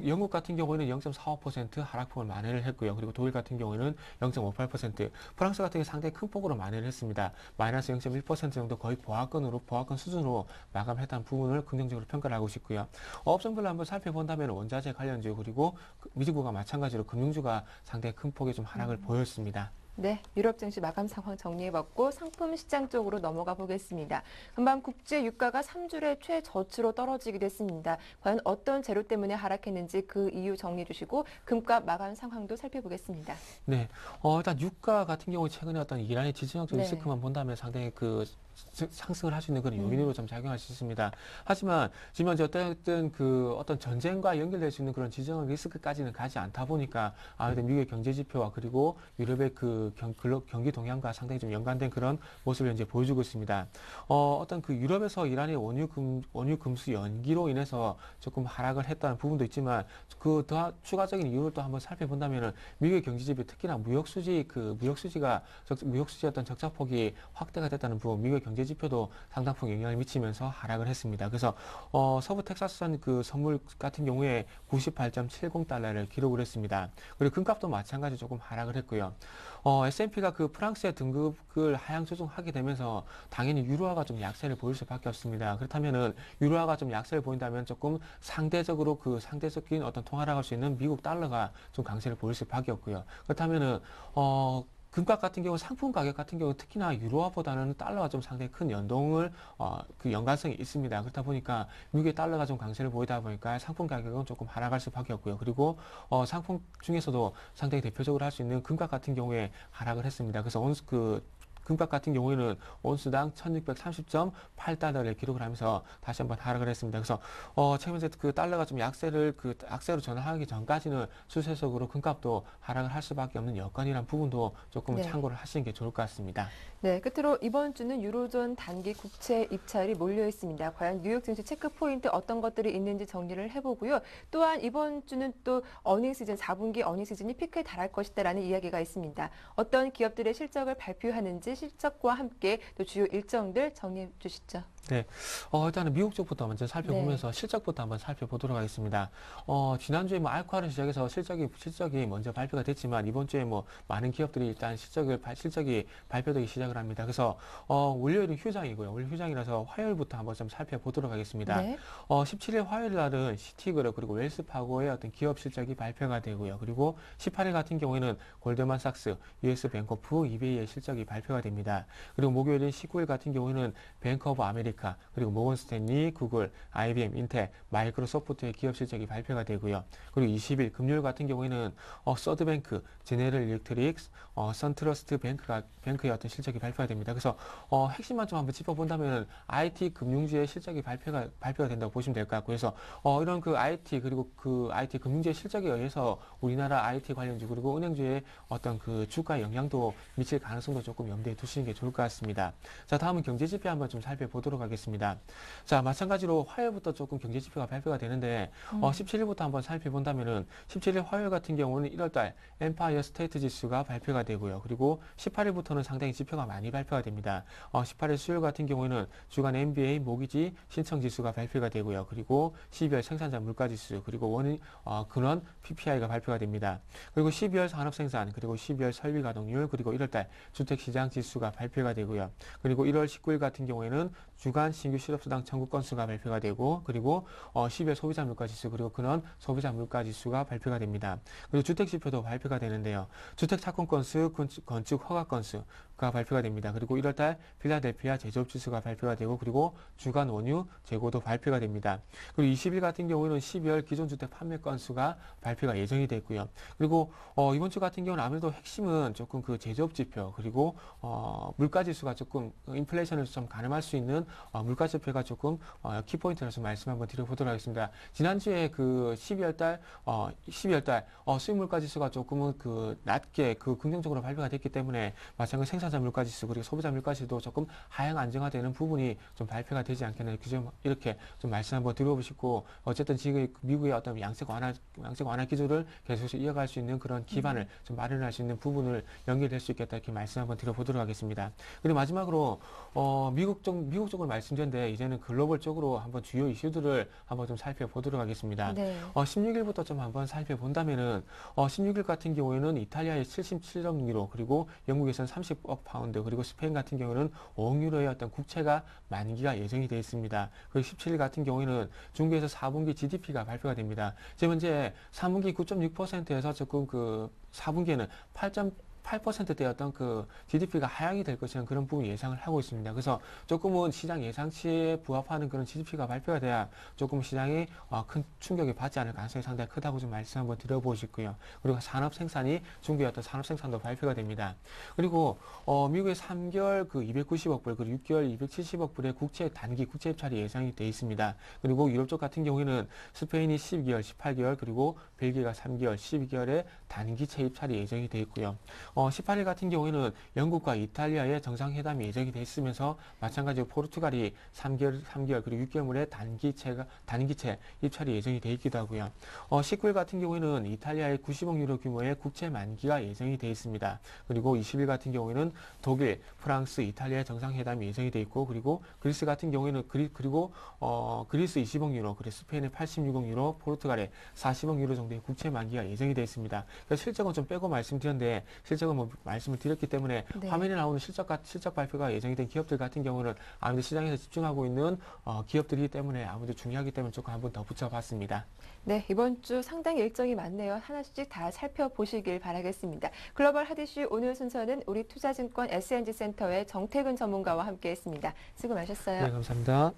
영국 같은 경우에는 0.45% 하락폭을 만회를 했고요. 그리고 독일 같은 경우에는 0.58%, 프랑스 같은 경우 상당히 큰 폭으로 만회를 했습니다. 마이너스 0.1% 정도 거의 보합권 수준으로 마감했다는 부분을 긍정적으로 평가를 하고 싶고요. 업종별로 한번 살펴본다면 원자재 관련주 그리고 미주구가 마찬가지로 금융주가 상당히 큰 폭의 좀 하락을 보였습니다. 네, 유럽 증시 마감 상황 정리해봤고 상품 시장 쪽으로 넘어가 보겠습니다. 금방 국제 유가가 3주의 최저치로 떨어지기도 했습니다. 과연 어떤 재료 때문에 하락했는지 그 이유 정리해 주시고 금값 마감 상황도 살펴보겠습니다. 네, 일단 유가 같은 경우 최근에 어떤 이란의 지정학적 리스크만 본다면 상당히 그 상승을 할 수 있는 그런 요인으로 좀 작용할 수 있습니다. 하지만 지금 현재 어떤 전쟁과 연결될 수 있는 그런 지정학 리스크까지는 가지 않다 보니까 아무래도 미국의 경제 지표와 그리고 유럽의 그 경기 동향과 상당히 좀 연관된 그런 모습을 현재 보여주고 있습니다. 어떤 그 유럽에서 이란의 원유 금수 연기로 인해서 조금 하락을 했다는 부분도 있지만 그 더 추가적인 이유를 또 한번 살펴본다면은 미국의 경제 지표 특히나 무역 수지 어떤 적자폭이 확대가 됐다는 부분, 미국의 경제 지표도 상당폭 영향을 미치면서 하락을 했습니다. 그래서 서부 텍사스산 그 선물 같은 경우에 98.70달러를 기록을 했습니다. 그리고 금값도 마찬가지로 조금 하락을 했고요. S&P가 그 프랑스의 등급을 하향 조정하게 되면서 당연히 유로화가 좀 약세를 보일 수밖에 없습니다. 그렇다면은 유로화가 좀 약세를 보인다면 조금 상대적인 어떤 통화를 할 수 있는 미국 달러가 좀 강세를 보일 수밖에 없고요. 그렇다면은 금값 같은 경우 상품 가격 같은 경우 특히나 유로화보다는 달러가 좀 상당히 큰 그 연관성이 있습니다. 그렇다 보니까 미국의 달러가 좀 강세를 보이다 보니까 상품 가격은 조금 하락할 수밖에 없고요. 그리고 상품 중에서도 상당히 대표적으로 할 수 있는 금값 같은 경우에 하락을 했습니다. 그래서 금값 같은 경우에는 온스당 1630.8달러를 기록을 하면서 다시 한번 하락을 했습니다. 그래서 최근에 그 달러가 좀 약세로 전환하기 전까지는 수세적으로 금값도 하락을 할 수밖에 없는 여건이란 부분도 조금 참고를 하시는 게 좋을 것 같습니다. 네, 끝으로 이번 주는 유로존 단기 국채 입찰이 몰려 있습니다. 과연 뉴욕 증시 체크 포인트 어떤 것들이 있는지 정리를 해보고요. 또한 이번 주는 또 4분기 어닝 시즌이 피크에 달할 것이다라는 이야기가 있습니다. 어떤 기업들의 실적을 발표하는지 실적과 함께 또 주요 일정들 정리해 주시죠. 네, 일단은 미국 쪽부터 먼저 살펴보면서 실적부터 한번 살펴보도록 하겠습니다. 지난주에 알코올을 시작해서 실적이 먼저 발표가 됐지만 이번 주에 많은 기업들이 일단 실적이 발표되기 시작을 합니다. 그래서 월요일은 휴장이고요. 월요일 휴장이라서 화요일부터 한번 좀 살펴보도록 하겠습니다. 17일 화요일 날은 시티그룹 그리고 웰스파고의 어떤 기업 실적이 발표가 되고요. 그리고 18일 같은 경우에는 골드만삭스, US뱅커프, 이베이의 실적이 발표가 됩니다. 그리고 목요일인 19일 같은 경우에는 뱅크 오브 아메리카 그리고 모건스탠리, 구글, IBM, 인텔, 마이크로소프트의 기업 실적이 발표가 되고요. 그리고 20일 금요일 같은 경우에는 서드뱅크, 제네럴 일렉트릭스, 선트러스트 뱅크의 어떤 실적이 발표가 됩니다. 그래서 핵심만 좀 한번 짚어본다면 IT 금융주의 실적이 발표가 된다고 보시면 될 것 같고요. 그래서 이런 그 IT 그리고 그 IT 금융주의 실적에 의해서 우리나라 IT 관련주 그리고 은행주의 어떤 그 주가 영향도 미칠 가능성도 조금 염두에 두시는 게 좋을 것 같습니다. 자, 다음은 경제 지표 한번 좀 살펴보도록 살펴보도록 하겠습니다. 자, 마찬가지로 화요일부터 조금 경제 지표가 발표가 되는데 17일부터 한번 살펴본다면은 17일 화요일 같은 경우는 1월달 엠파이어 스테이트 지수가 발표가 되고요. 그리고 18일부터는 상당히 지표가 많이 발표가 됩니다. 18일 수요일 같은 경우에는 주간 MBA 모기지 신청 지수가 발표가 되고요. 그리고 12월 생산자 물가 지수, 그리고 근원 PPI가 발표가 됩니다. 그리고 12월 산업생산, 그리고 12월 설비 가동률, 그리고 1월달 주택시장 지수가 발표가 되고요. 그리고 1월 19일 같은 경우에는 주간 신규 실업수당 청구 건수가 발표가 되고, 그리고 12월 소비자 물가 지수, 그리고 근원 소비자 물가 지수가 발표가 됩니다. 그리고 주택 지표도 발표가 되는데요. 주택 착공 건수, 건축 허가 건수가 발표가 됩니다. 그리고 1월달 필라델피아 제조업 지수가 발표가 되고, 그리고 주간 원유 재고도 발표가 됩니다. 그리고 20일 같은 경우에는 12월 기존 주택 판매 건수가 발표가 예정이 되어 있고요. 그리고 이번 주 같은 경우는 아무래도 핵심은 조금 그 제조업 지표, 그리고 물가 지수가 조금 인플레이션을 좀 가늠할 수 있는 물가 지표가 조금 키포인트라서 말씀 한번 드려보도록 하겠습니다. 지난주에 그 12월달 수입 물가 지수가 조금은 낮게 긍정적으로 발표가 됐기 때문에 마찬가지로 생산자 물가 지수, 그리고 소비자 물가 지수도 조금 하향 안정화되는 부분이 좀 발표가 되지 않겠나 이렇게 좀 말씀 한번 드려보고 싶고, 어쨌든 지금 미국의 어떤 양적 완화 기조를 계속해서 이어갈 수 있는 그런 기반을 좀 마련할 수 있는 부분을 연결될 수 있겠다, 이렇게 말씀 한번 드려보도록 하겠습니다. 그리고 마지막으로 미국 쪽을 말씀드렸는데, 이제는 글로벌 쪽으로 한번 주요 이슈들을 한번 좀 살펴보도록 하겠습니다. 네. 16일부터 좀 한번 살펴본다면은 16일 같은 경우에는 이탈리아의 77억 유로, 그리고 영국에서는 30억 파운드, 그리고 스페인 같은 경우는 5억 유로의 어떤 국채가 만기가 예정이 되어 있습니다. 그리고 17일 같은 경우에는 중국에서 4분기 GDP가 발표가 됩니다. 지금 현재 3분기 9.6%에서 조금 4분기에는 8%대였던 GDP가 하향이 될 것이라는 그런 부분 예상을 하고 있습니다. 그래서 조금은 시장 예상치에 부합하는 그런 GDP가 발표가 돼야 조금 시장에 큰 충격을 받지 않을 가능성이 상당히 크다고 좀 말씀 한번 드려보고 싶고요. 그리고 산업 생산이 중국의 어떤 산업 생산도 발표가 됩니다. 그리고 미국의 3개월 290억 불, 그리고 6개월 270억 불의 단기 국채 입찰이 예상이 되어 있습니다. 그리고 유럽 쪽 같은 경우에는 스페인이 12개월, 18개월, 그리고 벨기에가 3개월, 12개월의 단기 채 입찰이 예정이 되어 있고요. 18일 같은 경우에는 영국과 이탈리아의 정상회담이 예정이 되어 있으면서 마찬가지로 포르투갈이 3개월 그리고 6개월의 단기채 입찰이 예정이 되어 있기도 하고요. 19일 같은 경우에는 이탈리아의 90억 유로 규모의 국채 만기가 예정이 되어 있습니다. 그리고 20일 같은 경우에는 독일, 프랑스, 이탈리아 정상회담이 예정이 되어 있고, 그리고 그리스 같은 경우에는 그리스 20억 유로, 그리고 스페인의 86억 유로, 포르투갈의 40억 유로 정도의 국채 만기가 예정이 되어 있습니다. 그래서 실적은 좀 빼고 말씀드렸는데, 실적은 말씀을 드렸기 때문에 네. 화면에 나오는 실적 발표가 예정이 된 기업들 같은 경우는 아무래도 시장에서 집중하고 있는 기업들이기 때문에 아무래도 중요하기 때문에 조금 한번 더 붙여봤습니다. 네, 이번 주 상당히 일정이 많네요. 하나씩 다 살펴보시길 바라겠습니다. 글로벌 핫이슈 오늘 순서는 우리 투자증권 S&G 센터의 정태근 전문가와 함께했습니다. 수고 많으셨어요. 네, 감사합니다.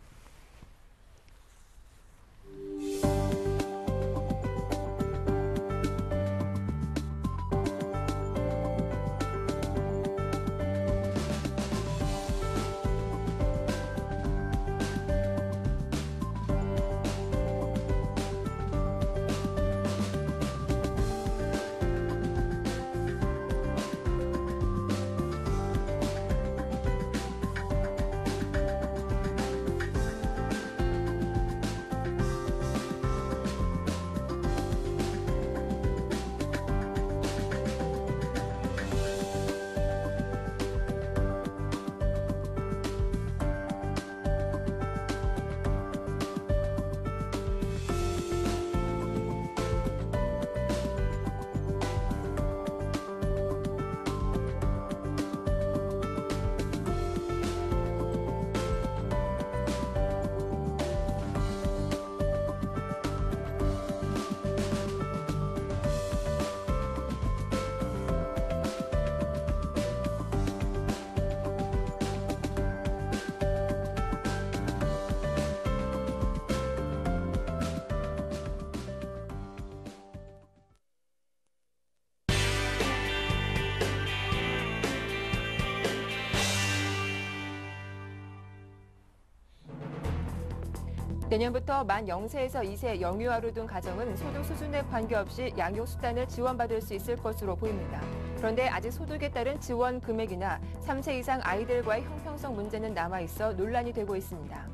내년부터 만 0세에서 2세 영유아를 둔 가정은 소득 수준에 관계없이 양육 수단을 지원받을 수 있을 것으로 보입니다. 그런데 아직 소득에 따른 지원 금액이나 3세 이상 아이들과의 형평성 문제는 남아있어 논란이 되고 있습니다.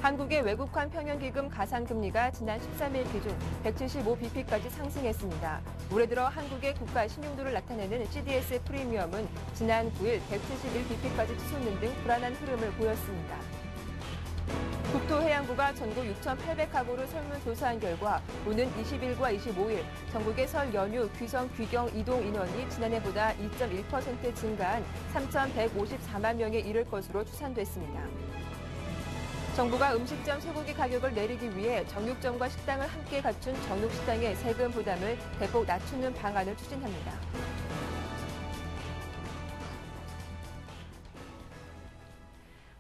한국의 외국환 평형기금 가산금리가 지난 13일 기준 175bp까지 상승했습니다. 올해 들어 한국의 국가 신용도를 나타내는 CDS 프리미엄은 지난 9일 171bp까지 치솟는 등 불안한 흐름을 보였습니다. 국토해양부가 전국 6,800가구를 설문조사한 결과 오는 20일과 25일 전국의 설 연휴 귀성 귀경 이동 인원이 지난해보다 2.1% 증가한 3,154만 명에 이를 것으로 추산됐습니다. 정부가 음식점 쇠고기 가격을 내리기 위해 정육점과 식당을 함께 갖춘 정육식당의 세금 부담을 대폭 낮추는 방안을 추진합니다.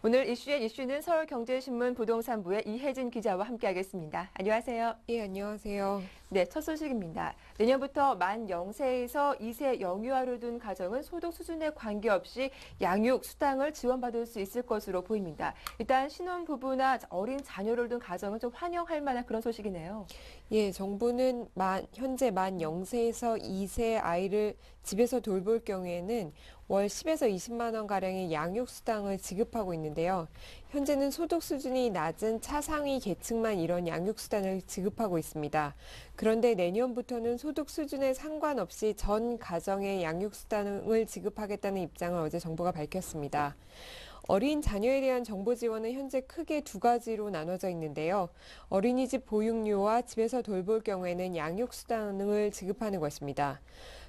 오늘 이슈의 이슈는 서울경제신문 부동산부의 이혜진 기자와 함께하겠습니다. 안녕하세요. 예, 안녕하세요. 네, 첫 소식입니다. 내년부터 만 0세에서 2세 영유아를 둔 가정은 소득 수준에 관계없이 양육, 수당을 지원받을 수 있을 것으로 보입니다. 일단 신혼부부나 어린 자녀를 둔 가정은 좀 환영할 만한 그런 소식이네요. 예, 정부는 현재 만 0세에서 2세 아이를 집에서 돌볼 경우에는 월 10에서 20만 원 가량의 양육 수당을 지급하고 있는데요. 현재는 소득 수준이 낮은 차상위 계층만 이런 양육 수당을 지급하고 있습니다. 그런데 내년부터는 소득 수준에 상관없이 전 가정에 양육 수당을 지급하겠다는 입장을 어제 정부가 밝혔습니다. 어린 자녀에 대한 정보 지원은 현재 크게 두 가지로 나눠져 있는데요. 어린이집 보육료와 집에서 돌볼 경우에는 양육 수당을 지급하는 것입니다.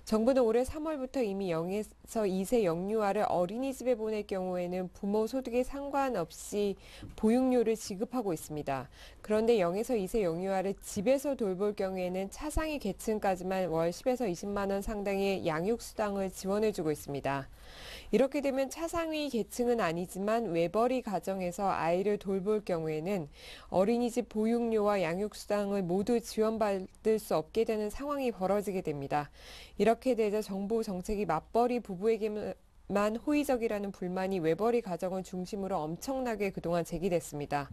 정부는 올해 3월부터 이미 0에서 2세 영유아를 어린이집에 보낼 경우에는 부모 소득에 상관없이 보육료를 지급하고 있습니다. 그런데 0에서 2세 영유아를 집에서 돌볼 경우에는 차상위 계층까지만 월 10에서 20만 원 상당의 양육수당을 지원해주고 있습니다. 이렇게 되면 차상위 계층은 아니지만 외벌이 가정에서 아이를 돌볼 경우에는 어린이집 보육료와 양육수당을 모두 지원받을 수 없게 되는 상황이 벌어지게 됩니다. 이렇게 되자 정부 정책이 맞벌이 부부에게만 호의적이라는 불만이 외벌이 가정을 중심으로 엄청나게 그동안 제기됐습니다.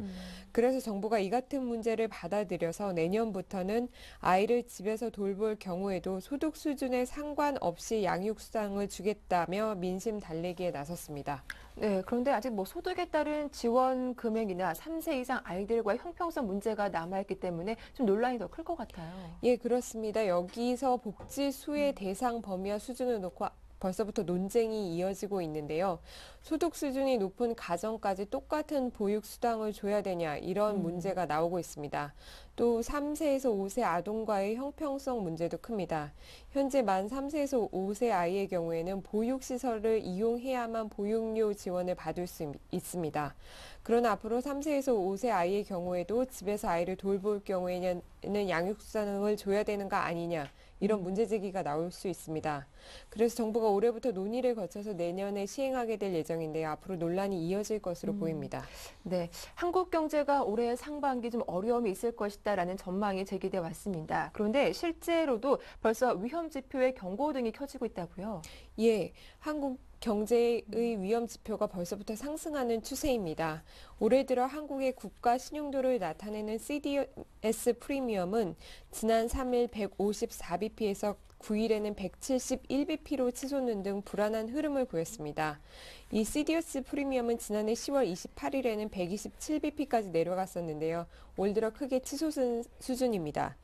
그래서 정부가 이 같은 문제를 받아들여서 내년부터는 아이를 집에서 돌볼 경우에도 소득 수준에 상관없이 양육수당을 주겠다며 민심 달래기에 나섰습니다. 네, 그런데 아직 소득에 따른 지원 금액이나 3세 이상 아이들과의 형평성 문제가 남아있기 때문에 좀 논란이 더 클 것 같아요. 예, 그렇습니다. 여기서 복지 수혜 대상 범위와 수준을 놓고 벌써부터 논쟁이 이어지고 있는데요. 소득 수준이 높은 가정까지 똑같은 보육 수당을 줘야 되냐 이런 문제가 나오고 있습니다. 또 3세에서 5세 아동과의 형평성 문제도 큽니다. 현재 만 3세에서 5세 아이의 경우에는 보육시설을 이용해야만 보육료 지원을 받을 수 있습니다. 그러나 앞으로 3세에서 5세 아이의 경우에도 집에서 아이를 돌볼 경우에는 양육수당을 줘야 되는 거 아니냐 이런 문제 제기가 나올 수 있습니다. 그래서 정부가 올해부터 논의를 거쳐서 내년에 시행하게 될 예정인데요. 앞으로 논란이 이어질 것으로 보입니다. 네, 한국 경제가 올해 상반기 좀 어려움이 있을 것이다라는 전망이 제기돼 왔습니다. 그런데 실제로도 벌써 위험 지표의 경고등이 켜지고 있다고요? 예, 한국 경제의 위험 지표가 벌써부터 상승하는 추세입니다. 올해 들어 한국의 국가 신용도를 나타내는 CDS 프리미엄은 지난 3일 154bp에서 9일에는 171bp로 치솟는 등 불안한 흐름을 보였습니다. 이 CDS 프리미엄은 지난해 10월 28일에는 127bp까지 내려갔었는데요. 올 들어 크게 치솟은 수준입니다.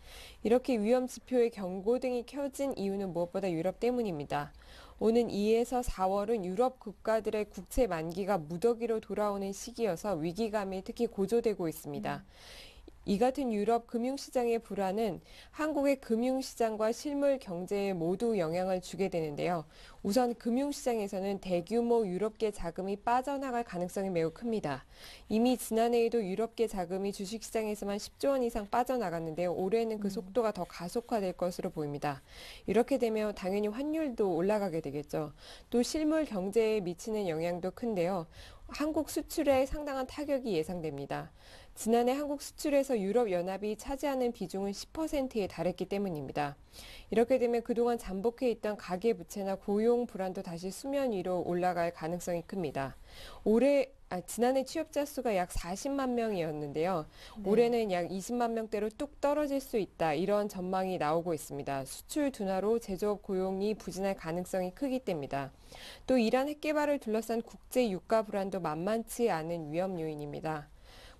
이렇게 위험 지표의 경고등이 켜진 이유는 무엇보다 유럽 때문입니다. 오는 2에서 4월은 유럽 국가들의 국채 만기가 무더기로 돌아오는 시기여서 위기감이 특히 고조되고 있습니다. 이 같은 유럽 금융시장의 불안은 한국의 금융시장과 실물 경제에 모두 영향을 주게 되는데요. 우선 금융시장에서는 대규모 유럽계 자금이 빠져나갈 가능성이 매우 큽니다. 이미 지난해에도 유럽계 자금이 주식시장에서만 10조 원 이상 빠져나갔는데요. 올해는 그 속도가 더 가속화될 것으로 보입니다. 이렇게 되면 당연히 환율도 올라가게 되겠죠. 또 실물 경제에 미치는 영향도 큰데요. 한국 수출에 상당한 타격이 예상됩니다. 지난해 한국 수출에서 유럽연합이 차지하는 비중은 10%에 달했기 때문입니다. 이렇게 되면 그동안 잠복해 있던 가계부채나 고용 고용 불안도 다시 수면 위로 올라갈 가능성이 큽니다. 지난해 취업자 수가 약 40만 명이었는데요. 네. 올해는 약 20만 명대로 뚝 떨어질 수 있다. 이런 전망이 나오고 있습니다. 수출 둔화로 제조업 고용이 부진할 가능성이 크기 때문입니다. 또 이란 핵 개발을 둘러싼 국제 유가 불안도 만만치 않은 위험 요인입니다.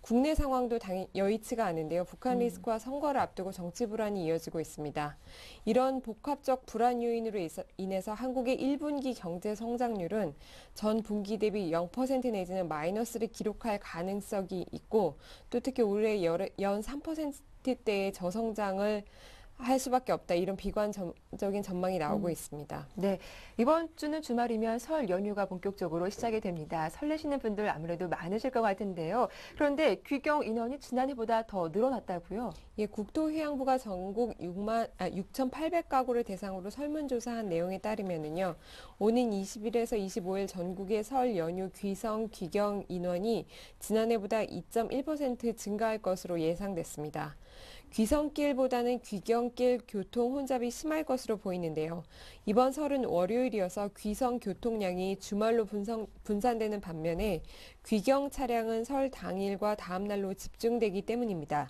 국내 상황도 여의치가 않은데요. 북한 리스크와 선거를 앞두고 정치 불안이 이어지고 있습니다. 이런 복합적 불안 요인으로 인해서 한국의 1분기 경제 성장률은 전 분기 대비 0% 내지는 마이너스를 기록할 가능성이 있고 또 특히 올해 연 3%대의 저성장을 할 수밖에 없다. 이런 비관적인 전망이 나오고 있습니다. 네, 이번 주는 주말이면 설 연휴가 본격적으로 시작이 됩니다. 설레시는 분들 아무래도 많으실 것 같은데요. 그런데 귀경 인원이 지난해보다 더 늘어났다고요? 예, 국토해양부가 전국 6,800가구를 대상으로 설문조사한 내용에 따르면은요, 오는 20일에서 25일 전국의 설 연휴 귀경 인원이 지난해보다 2.1% 증가할 것으로 예상됐습니다. 귀성길보다는 귀경길 교통 혼잡이 심할 것으로 보이는데요. 이번 설은 월요일이어서 귀성 교통량이 주말로 분산되는 반면에 귀경 차량은 설 당일과 다음 날로 집중되기 때문입니다.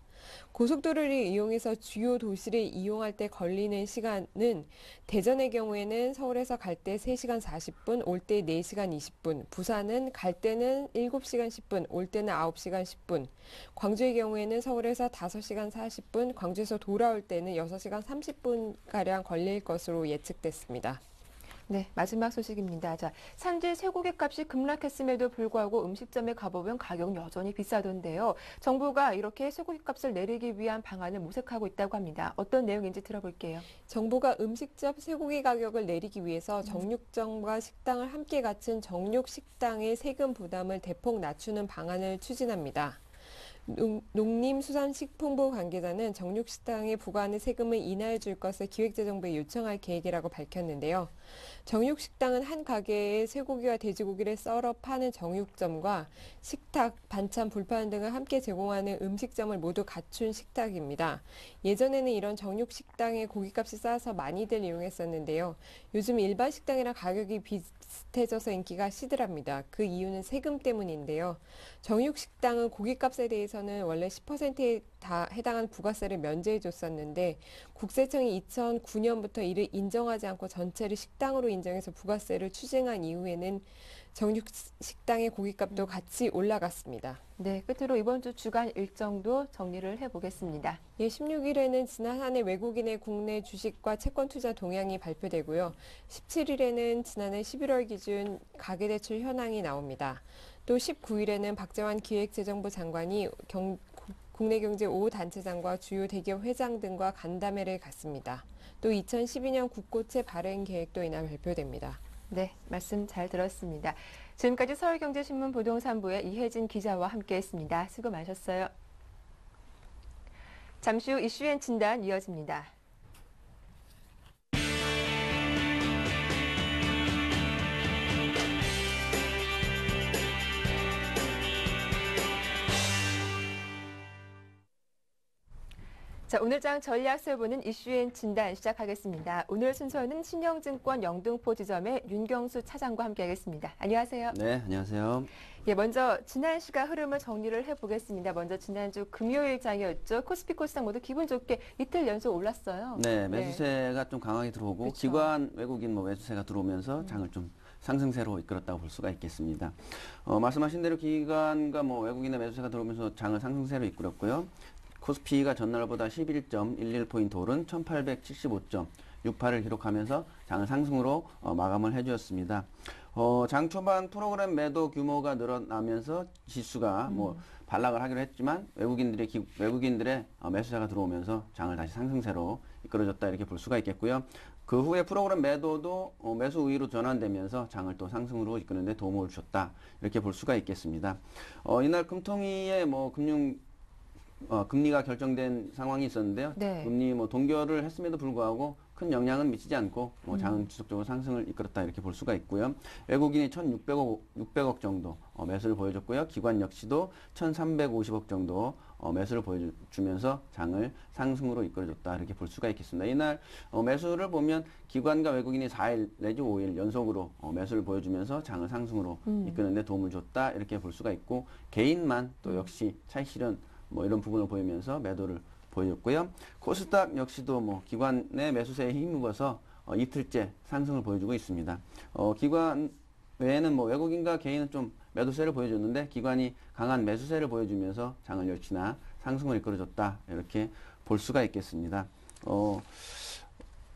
고속도로를 이용해서 주요 도시를 이용할 때 걸리는 시간은 대전의 경우에는 서울에서 갈 때 3시간 40분, 올 때 4시간 20분, 부산은 갈 때는 7시간 10분, 올 때는 9시간 10분, 광주의 경우에는 서울에서 5시간 40분, 광주에서 돌아올 때는 6시간 30분가량 걸릴 것으로 예측됐습니다. 네, 마지막 소식입니다. 자, 산지 쇠고기 값이 급락했음에도 불구하고 음식점에 가보면 가격은 여전히 비싸던데요. 정부가 이렇게 쇠고기 값을 내리기 위한 방안을 모색하고 있다고 합니다. 어떤 내용인지 들어볼게요. 정부가 음식점 쇠고기 가격을 내리기 위해서 정육점과 식당을 함께 갖춘 정육식당의 세금 부담을 대폭 낮추는 방안을 추진합니다. 농림수산식품부 관계자는 정육식당에 부과하는 세금을 인하해 줄 것을 기획재정부에 요청할 계획이라고 밝혔는데요. 정육식당은 한 가게에 쇠고기와 돼지고기를 썰어 파는 정육점과 식탁, 반찬, 불판 등을 함께 제공하는 음식점을 모두 갖춘 식탁입니다. 예전에는 이런 정육식당의 고깃값이 싸서 많이들 이용했었는데요. 요즘 일반 식당이랑 가격이 비슷해져서 인기가 시들합니다. 그 이유는 세금 때문인데요. 정육식당은 고깃값에 대해서는 원래 10%에 해당하는 부가세를 면제해 줬었는데 국세청이 2009년부터 이를 인정하지 않고 전체를 식당으로 인정해서 부가세를 추징한 이후에는 정육식당의 고깃값도 같이 올라갔습니다. 네, 끝으로 이번 주 주간 일정도 정리를 해보겠습니다. 예, 16일에는 지난 한 해 외국인의 국내 주식과 채권 투자 동향이 발표되고요. 17일에는 지난해 11월 기준 가계대출 현황이 나옵니다. 또 19일에는 박재환 기획재정부 장관이 국내 경제 5단체장과 주요 대기업 회장 등과 간담회를 갖습니다. 또 2012년 국고채 발행 계획도 이날 발표됩니다. 네, 말씀 잘 들었습니다. 지금까지 서울경제신문 부동산부의 이혜진 기자와 함께했습니다. 수고 많으셨어요. 잠시 후 이슈앤 진단 이어집니다. 자, 오늘장 전략을 보는 이슈앤 진단 시작하겠습니다. 오늘 순서는 신영증권 영등포 지점의 윤경수 차장과 함께하겠습니다. 안녕하세요. 네, 안녕하세요. 예, 먼저 지난 시간 흐름을 정리를 해보겠습니다. 먼저 지난주 금요일장이었죠. 코스피 코스닥 모두 기분 좋게 이틀 연속 올랐어요. 네, 매수세가 좀 강하게 들어오고 그렇죠. 기관 외국인 매수세가 들어오면서 장을 좀 상승세로 이끌었다고 볼 수가 있겠습니다. 말씀하신 대로 기관과 외국인의 매수세가 들어오면서 장을 상승세로 이끌었고요. 코스피가 전날보다 11.11포인트 오른 1875.68을 기록하면서 장을 상승으로 마감을 해주었습니다. 장 초반 프로그램 매도 규모가 늘어나면서 지수가 반락을 하기로 했지만 외국인들의 매수세가 들어오면서 장을 다시 상승세로 이끌어줬다 이렇게 볼 수가 있겠고요. 그 후에 프로그램 매도도 매수 우위로 전환되면서 장을 또 상승으로 이끄는 데 도움을 줬다 이렇게 볼 수가 있겠습니다. 이날 금통위의 금리가 결정된 상황이 있었는데요. 네. 금리 동결을 했음에도 불구하고 큰 영향은 미치지 않고 뭐 장은 지속적으로 상승을 이끌었다 이렇게 볼 수가 있고요. 외국인이 1,600억 정도 매수를 보여줬고요. 기관 역시도 1,350억 정도 매수를 보여주면서 장을 상승으로 이끌어줬다 이렇게 볼 수가 있겠습니다. 이날 매수를 보면 기관과 외국인이 4일 내지 5일 연속으로 매수를 보여주면서 장을 상승으로 이끄는 데 도움을 줬다 이렇게 볼 수가 있고, 개인만 또 역시 차익 실현 뭐 이런 부분을 보이면서 매도를 보여줬고요. 코스닥 역시도 뭐 기관의 매수세에 힘입어서 이틀째 상승을 보여주고 있습니다. 기관 외에는 뭐 외국인과 개인은 좀 매도세를 보여줬는데 기관이 강한 매수세를 보여주면서 장을 역시나 상승을 이끌어줬다 이렇게 볼 수가 있겠습니다.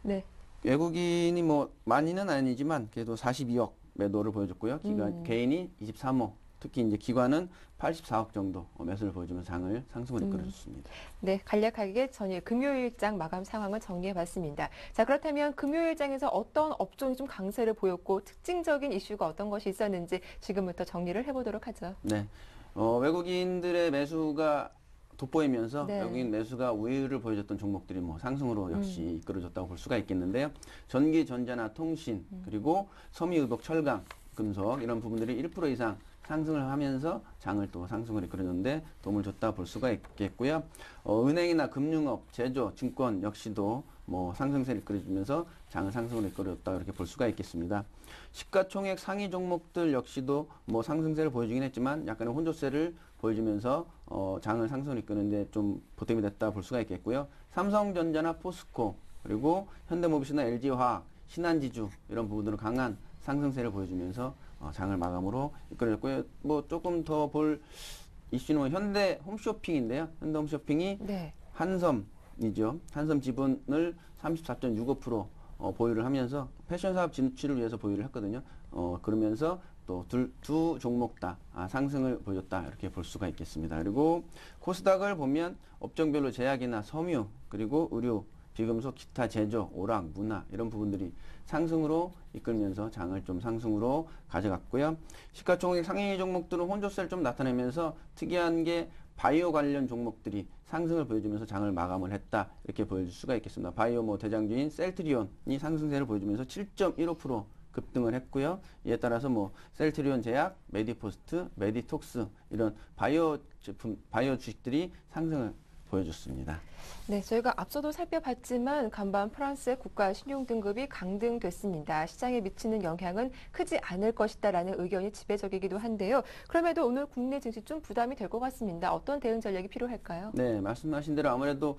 네. 외국인이 뭐 많이는 아니지만 그래도 42억 매도를 보여줬고요. 개인이 23억, 특히 이제 기관은 84억 정도 매수를 보여주면서 장을 상승을 이끌어줬습니다. 네, 간략하게 전일 금요일장 마감 상황을 정리해봤습니다. 자, 그렇다면 금요일장에서 어떤 업종이 좀 강세를 보였고 특징적인 이슈가 어떤 것이 있었는지 지금부터 정리를 해보도록 하죠. 네, 외국인들의 매수가 돋보이면서 네. 외국인 매수가 우위를 보여줬던 종목들이 뭐 상승으로 역시 이끌어줬다고 볼 수가 있겠는데요. 전기, 전자나 통신, 그리고 섬유, 의복, 철강, 금속 이런 부분들이 1% 이상 상승을 하면서 장을 또 상승을 이끌어줬는데 도움을 줬다 볼 수가 있겠고요. 은행이나 금융업, 제조, 증권 역시도 뭐 상승세를 이끌어주면서 장을 상승으로 이끌어줬다 이렇게 볼 수가 있겠습니다. 시가총액 상위 종목들 역시도 뭐 상승세를 보여주긴 했지만 약간의 혼조세를 보여주면서 장을 상승으로 이끄는데 좀 보탬이 됐다 볼 수가 있겠고요. 삼성전자나 포스코, 그리고 현대모비스나 LG화학, 신한지주 이런 부분들은 강한 상승세를 보여주면서 장을 마감으로 이끌어줬고요. 뭐 조금 더 볼 이슈는 현대 홈쇼핑인데요. 현대 홈쇼핑이 네. 한섬이죠. 한섬 지분을 34.65% 보유를 하면서 패션 사업 진출을 위해서 보유를 했거든요. 그러면서 또 두 종목 다 상승을 보여줬다 이렇게 볼 수가 있겠습니다. 그리고 코스닥을 보면 업종별로 제약이나 섬유, 그리고 의류, 비금속, 기타, 제조, 오락, 문화 이런 부분들이 상승으로 이끌면서 장을 좀 상승으로 가져갔고요. 시가총액 상위 종목들은 혼조세를 좀 나타내면서 특이한 게 바이오 관련 종목들이 상승을 보여주면서 장을 마감을 했다 이렇게 보여줄 수가 있겠습니다. 바이오 뭐 대장주인 셀트리온이 상승세를 보여주면서 7.15% 급등을 했고요. 이에 따라서 뭐 셀트리온 제약, 메디포스트, 메디톡스 이런 바이오 제품, 바이오 주식들이 상승을 보여줬습니다. 네, 저희가 앞서도 살펴봤지만 간밤 프랑스의 국가 신용등급이 강등됐습니다. 시장에 미치는 영향은 크지 않을 것이다라는 의견이 지배적이기도 한데요. 그럼에도 오늘 국내 증시 좀 부담이 될 것 같습니다. 어떤 대응 전략이 필요할까요? 네, 말씀하신 대로 아무래도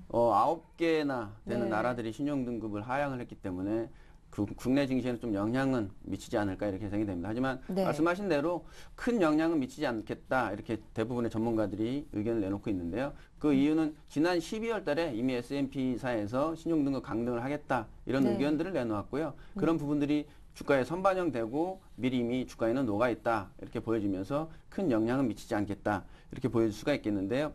9개나 되는 네. 나라들이 신용등급을 하향을 했기 때문에 국내 증시에는 좀 영향은 미치지 않을까 이렇게 생각이 됩니다. 하지만 네. 말씀하신 대로 큰 영향은 미치지 않겠다 이렇게 대부분의 전문가들이 의견을 내놓고 있는데요. 그 이유는 지난 12월 달에 이미 S&P사에서 신용등급 강등을 하겠다 이런 네. 의견들을 내놓았고요. 그런 부분들이 주가에 선반영되고 미리 이미 주가에는 녹아있다 이렇게 보여지면서 큰 영향은 미치지 않겠다 이렇게 보여줄 수가 있겠는데요.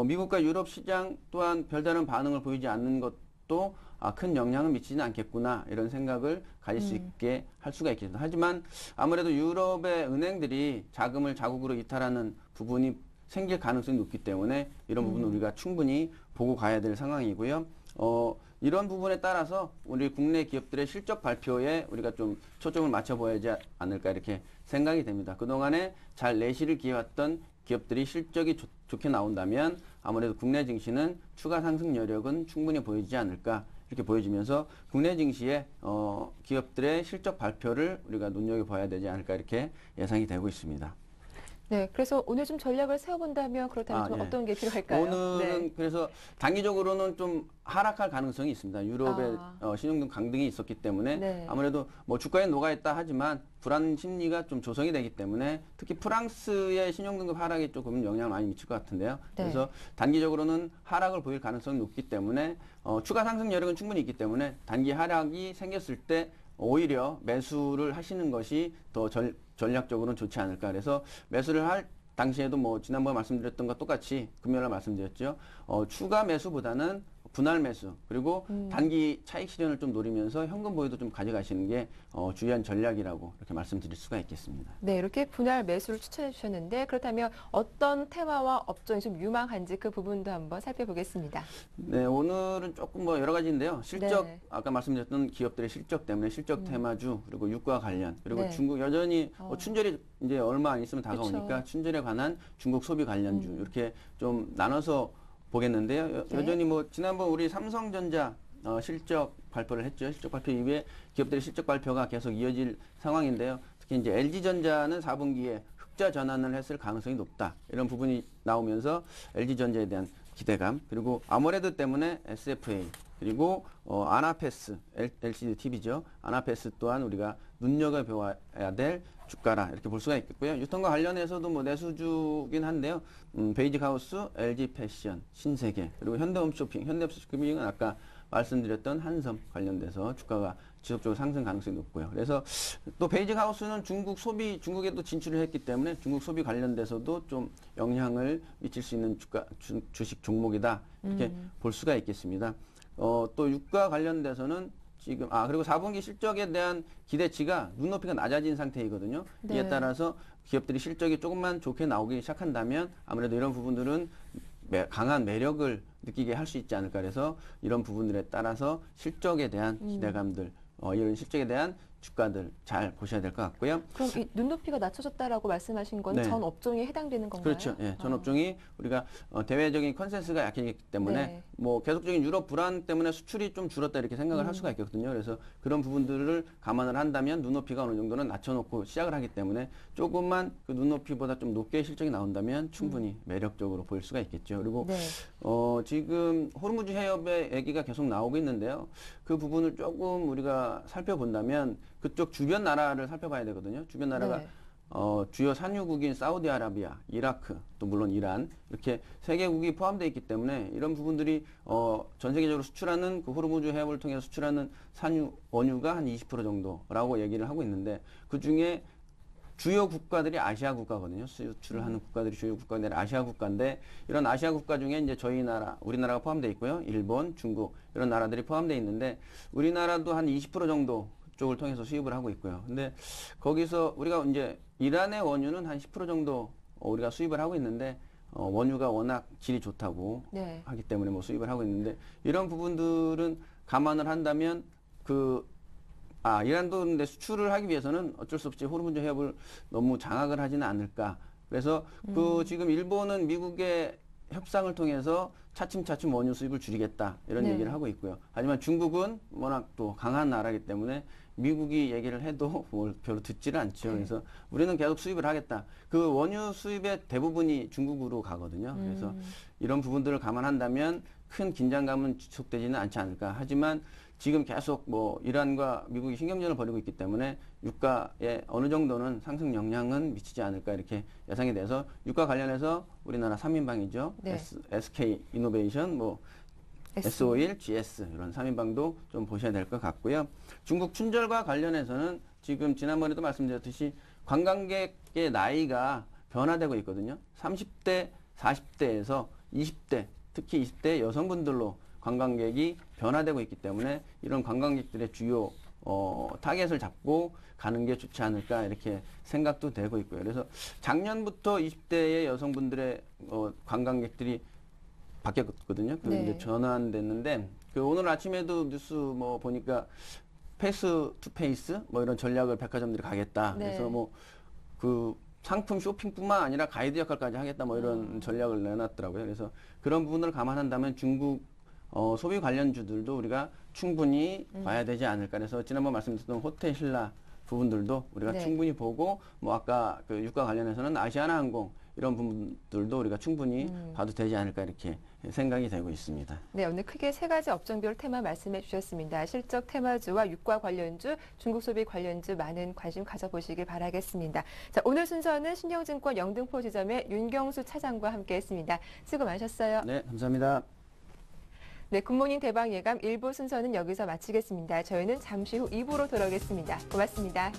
미국과 유럽 시장 또한 별다른 반응을 보이지 않는 것도 큰 영향은 미치지는 않겠구나 이런 생각을 가질 수 있게 할 수가 있겠습니다. 하지만 아무래도 유럽의 은행들이 자금을 자국으로 이탈하는 부분이 생길 가능성이 높기 때문에 이런 부분은 우리가 충분히 보고 가야 될 상황이고요. 이런 부분에 따라서 우리 국내 기업들의 실적 발표에 우리가 좀 초점을 맞춰봐야지 않을까 이렇게 생각이 됩니다. 그동안에 잘 내실을 기해왔던 기업들이 실적이 좋게 나온다면 아무래도 국내 증시는 추가 상승 여력은 충분히 보이지 않을까 이렇게 보여지면서 국내 증시의 기업들의 실적 발표를 우리가 눈여겨봐야 되지 않을까 이렇게 예상이 되고 있습니다. 네, 그래서 오늘 좀 전략을 세워본다면 그렇다면 좀 예. 어떤 게 필요할까요? 오늘은 네. 그래서 단기적으로는 좀 하락할 가능성이 있습니다. 유럽의 아. 신용등 강등이 있었기 때문에 네. 아무래도 뭐 주가에 녹아있다 하지만 불안 심리가 좀 조성이 되기 때문에 특히 프랑스의 신용등급 하락이 조금 영향을 많이 미칠 것 같은데요. 네. 그래서 단기적으로는 하락을 보일 가능성이 높기 때문에 추가 상승 여력은 충분히 있기 때문에 단기 하락이 생겼을 때 오히려 매수를 하시는 것이 더 전략적으로는 좋지 않을까. 그래서 매수를 할 당시에도 뭐 지난번에 말씀드렸던 것 똑같이 금요일날 말씀드렸죠. 추가 매수보다는 분할 매수 그리고 단기 차익 실현을 좀 노리면서 현금 보유도 좀 가져가시는 게 주요한 전략이라고 이렇게 말씀드릴 수가 있겠습니다. 네, 이렇게 분할 매수를 추천해 주셨는데 그렇다면 어떤 테마와 업종이 좀 유망한지 그 부분도 한번 살펴보겠습니다. 네, 오늘은 조금 뭐 여러 가지인데요. 실적, 네. 아까 말씀드렸던 기업들의 실적 때문에 실적 테마주, 그리고 유가 관련, 그리고 네. 중국 여전히 춘절이 이제 얼마 안 있으면 다가오니까 그쵸. 춘절에 관한 중국 소비 관련주 이렇게 좀 나눠서 보겠는데요. 네. 여전히 뭐 지난번 우리 삼성전자 실적 발표를 했죠. 실적 발표 이후에 기업들의 실적 발표가 계속 이어질 상황인데요. 특히 이제 LG전자는 4분기에 흑자 전환을 했을 가능성이 높다. 이런 부분이 나오면서 LG전자에 대한 기대감, 그리고 아모레드 때문에 SFA, 그리고 아나페스, LCD TV죠. 아나페스 또한 우리가 눈여겨봐야 될 주가라 이렇게 볼 수가 있겠고요. 유통과 관련해서도 뭐 내수주긴 한데요. 베이직하우스, LG패션, 신세계, 그리고 현대홈쇼핑, 현대홈쇼핑은 아까 말씀드렸던 한섬 관련돼서 주가가 지속적으로 상승 가능성이 높고요. 그래서 또 베이직하우스는 중국 소비, 중국에 또 진출을 했기 때문에 중국 소비 관련돼서도 좀 영향을 미칠 수 있는 주식 종목이다 이렇게 볼 수가 있겠습니다. 또 유가 관련돼서는 지금 그리고 4분기 실적에 대한 기대치가 눈높이가 낮아진 상태이거든요. 네. 이에 따라서 기업들이 실적이 조금만 좋게 나오기 시작한다면 아무래도 이런 부분들은 강한 매력을 느끼게 할 수 있지 않을까 그래서 이런 부분들에 따라서 실적에 대한 기대감들, 이런 실적에 대한 주가들 잘 보셔야 될 것 같고요. 그럼 이 눈높이가 낮춰졌다라고 말씀하신 건 네. 전 업종에 해당되는 건가요? 그렇죠. 예, 전 업종이 우리가 대외적인 컨센서스가 약해지기 때문에 네. 뭐 계속적인 유럽 불안 때문에 수출이 좀 줄었다 이렇게 생각을 할 수가 있거든요. 그래서 그런 부분들을 감안을 한다면 눈높이가 어느 정도는 낮춰놓고 시작을 하기 때문에 조금만 그 눈높이보다 좀 높게 실적이 나온다면 충분히 매력적으로 보일 수가 있겠죠. 그리고 네. 지금 호르무즈 해협의 얘기가 계속 나오고 있는데요. 그 부분을 조금 우리가 살펴본다면 그쪽 주변 나라를 살펴봐야 되거든요. 주변 나라가 네. 주요 산유국인 사우디아라비아, 이라크, 또 물론 이란 이렇게 세 개국이 포함되어 있기 때문에 이런 부분들이 전 세계적으로 수출하는 그 호르무즈 해협을 통해서 수출하는 산유 원유가 한 20% 정도라고 얘기를 하고 있는데 그 중에 주요 국가들이 아시아 국가거든요. 수출을 하는 국가들이 주요 국가들이 아시아 국가인데 이런 아시아 국가 중에 이제 저희 나라, 우리나라가 포함되어 있고요. 일본, 중국 이런 나라들이 포함되어 있는데 우리나라도 한 20% 정도 쪽을 통해서 수입을 하고 있고요. 근데 거기서 우리가 이제 이란의 원유는 한 10% 정도 우리가 수입을 하고 있는데 원유가 워낙 질이 좋다고 네. 하기 때문에 뭐 수입을 하고 있는데 이런 부분들은 감안을 한다면 이란도 근데 수출을 하기 위해서는 어쩔 수 없이 호르무즈 해협을 너무 장악을 하지는 않을까. 그래서 지금 일본은 미국의 협상을 통해서 차츰차츰 원유 수입을 줄이겠다 이런 네. 얘기를 하고 있고요. 하지만 중국은 워낙 또 강한 나라이기 때문에 미국이 얘기를 해도 뭘 별로 듣지를 않죠. 그래서 우리는 계속 수입을 하겠다. 그 원유 수입의 대부분이 중국으로 가거든요. 그래서 이런 부분들을 감안한다면 큰 긴장감은 지속되지는 않지 않을까. 하지만 지금 계속 뭐 이란과 미국이 신경전을 벌이고 있기 때문에 유가에 어느 정도는 상승 영향은 미치지 않을까 이렇게 예상이 돼서 유가 관련해서 우리나라 3인방이죠. 네. SK 이노베이션, S51, GS 이런 3인방도 좀 보셔야 될 것 같고요. 중국 춘절과 관련해서는 지금 지난번에도 말씀드렸듯이 관광객의 나이가 변화되고 있거든요. 30대, 40대에서 20대, 특히 20대 여성분들로 관광객이 변화되고 있기 때문에 이런 관광객들의 주요 타겟을 잡고 가는 게 좋지 않을까 이렇게 생각도 되고 있고요. 그래서 작년부터 20대의 여성분들의 관광객들이 바뀌었거든요. 그 네. 이제 전환됐는데 오늘 아침에도 뉴스 뭐 보니까 페이스 투 페이스 이런 전략을 백화점들이 가겠다. 네. 그래서 그 상품 쇼핑뿐만 아니라 가이드 역할까지 하겠다 이런 전략을 내놨더라고요. 그래서 그런 부분을 감안한다면 중국 소비 관련주들도 우리가 충분히 봐야 되지 않을까. 그래서 지난번 말씀드렸던 호텔 신라 부분들도 우리가 네. 충분히 보고 아까 그 유가 관련해서는 아시아나항공 이런 부분들도 우리가 충분히 봐도 되지 않을까 이렇게 생각이 되고 있습니다. 네, 오늘 크게 세 가지 업종별 테마 말씀해 주셨습니다. 실적 테마주와 유가 관련주, 중국 소비 관련주 많은 관심 가져보시길 바라겠습니다. 자, 오늘 순서는 신영증권 영등포 지점의 윤경수 차장과 함께했습니다. 수고 많으셨어요. 네, 감사합니다. 네, 굿모닝 대박 예감 1부 순서는 여기서 마치겠습니다. 저희는 잠시 후 2부로 돌아오겠습니다. 고맙습니다.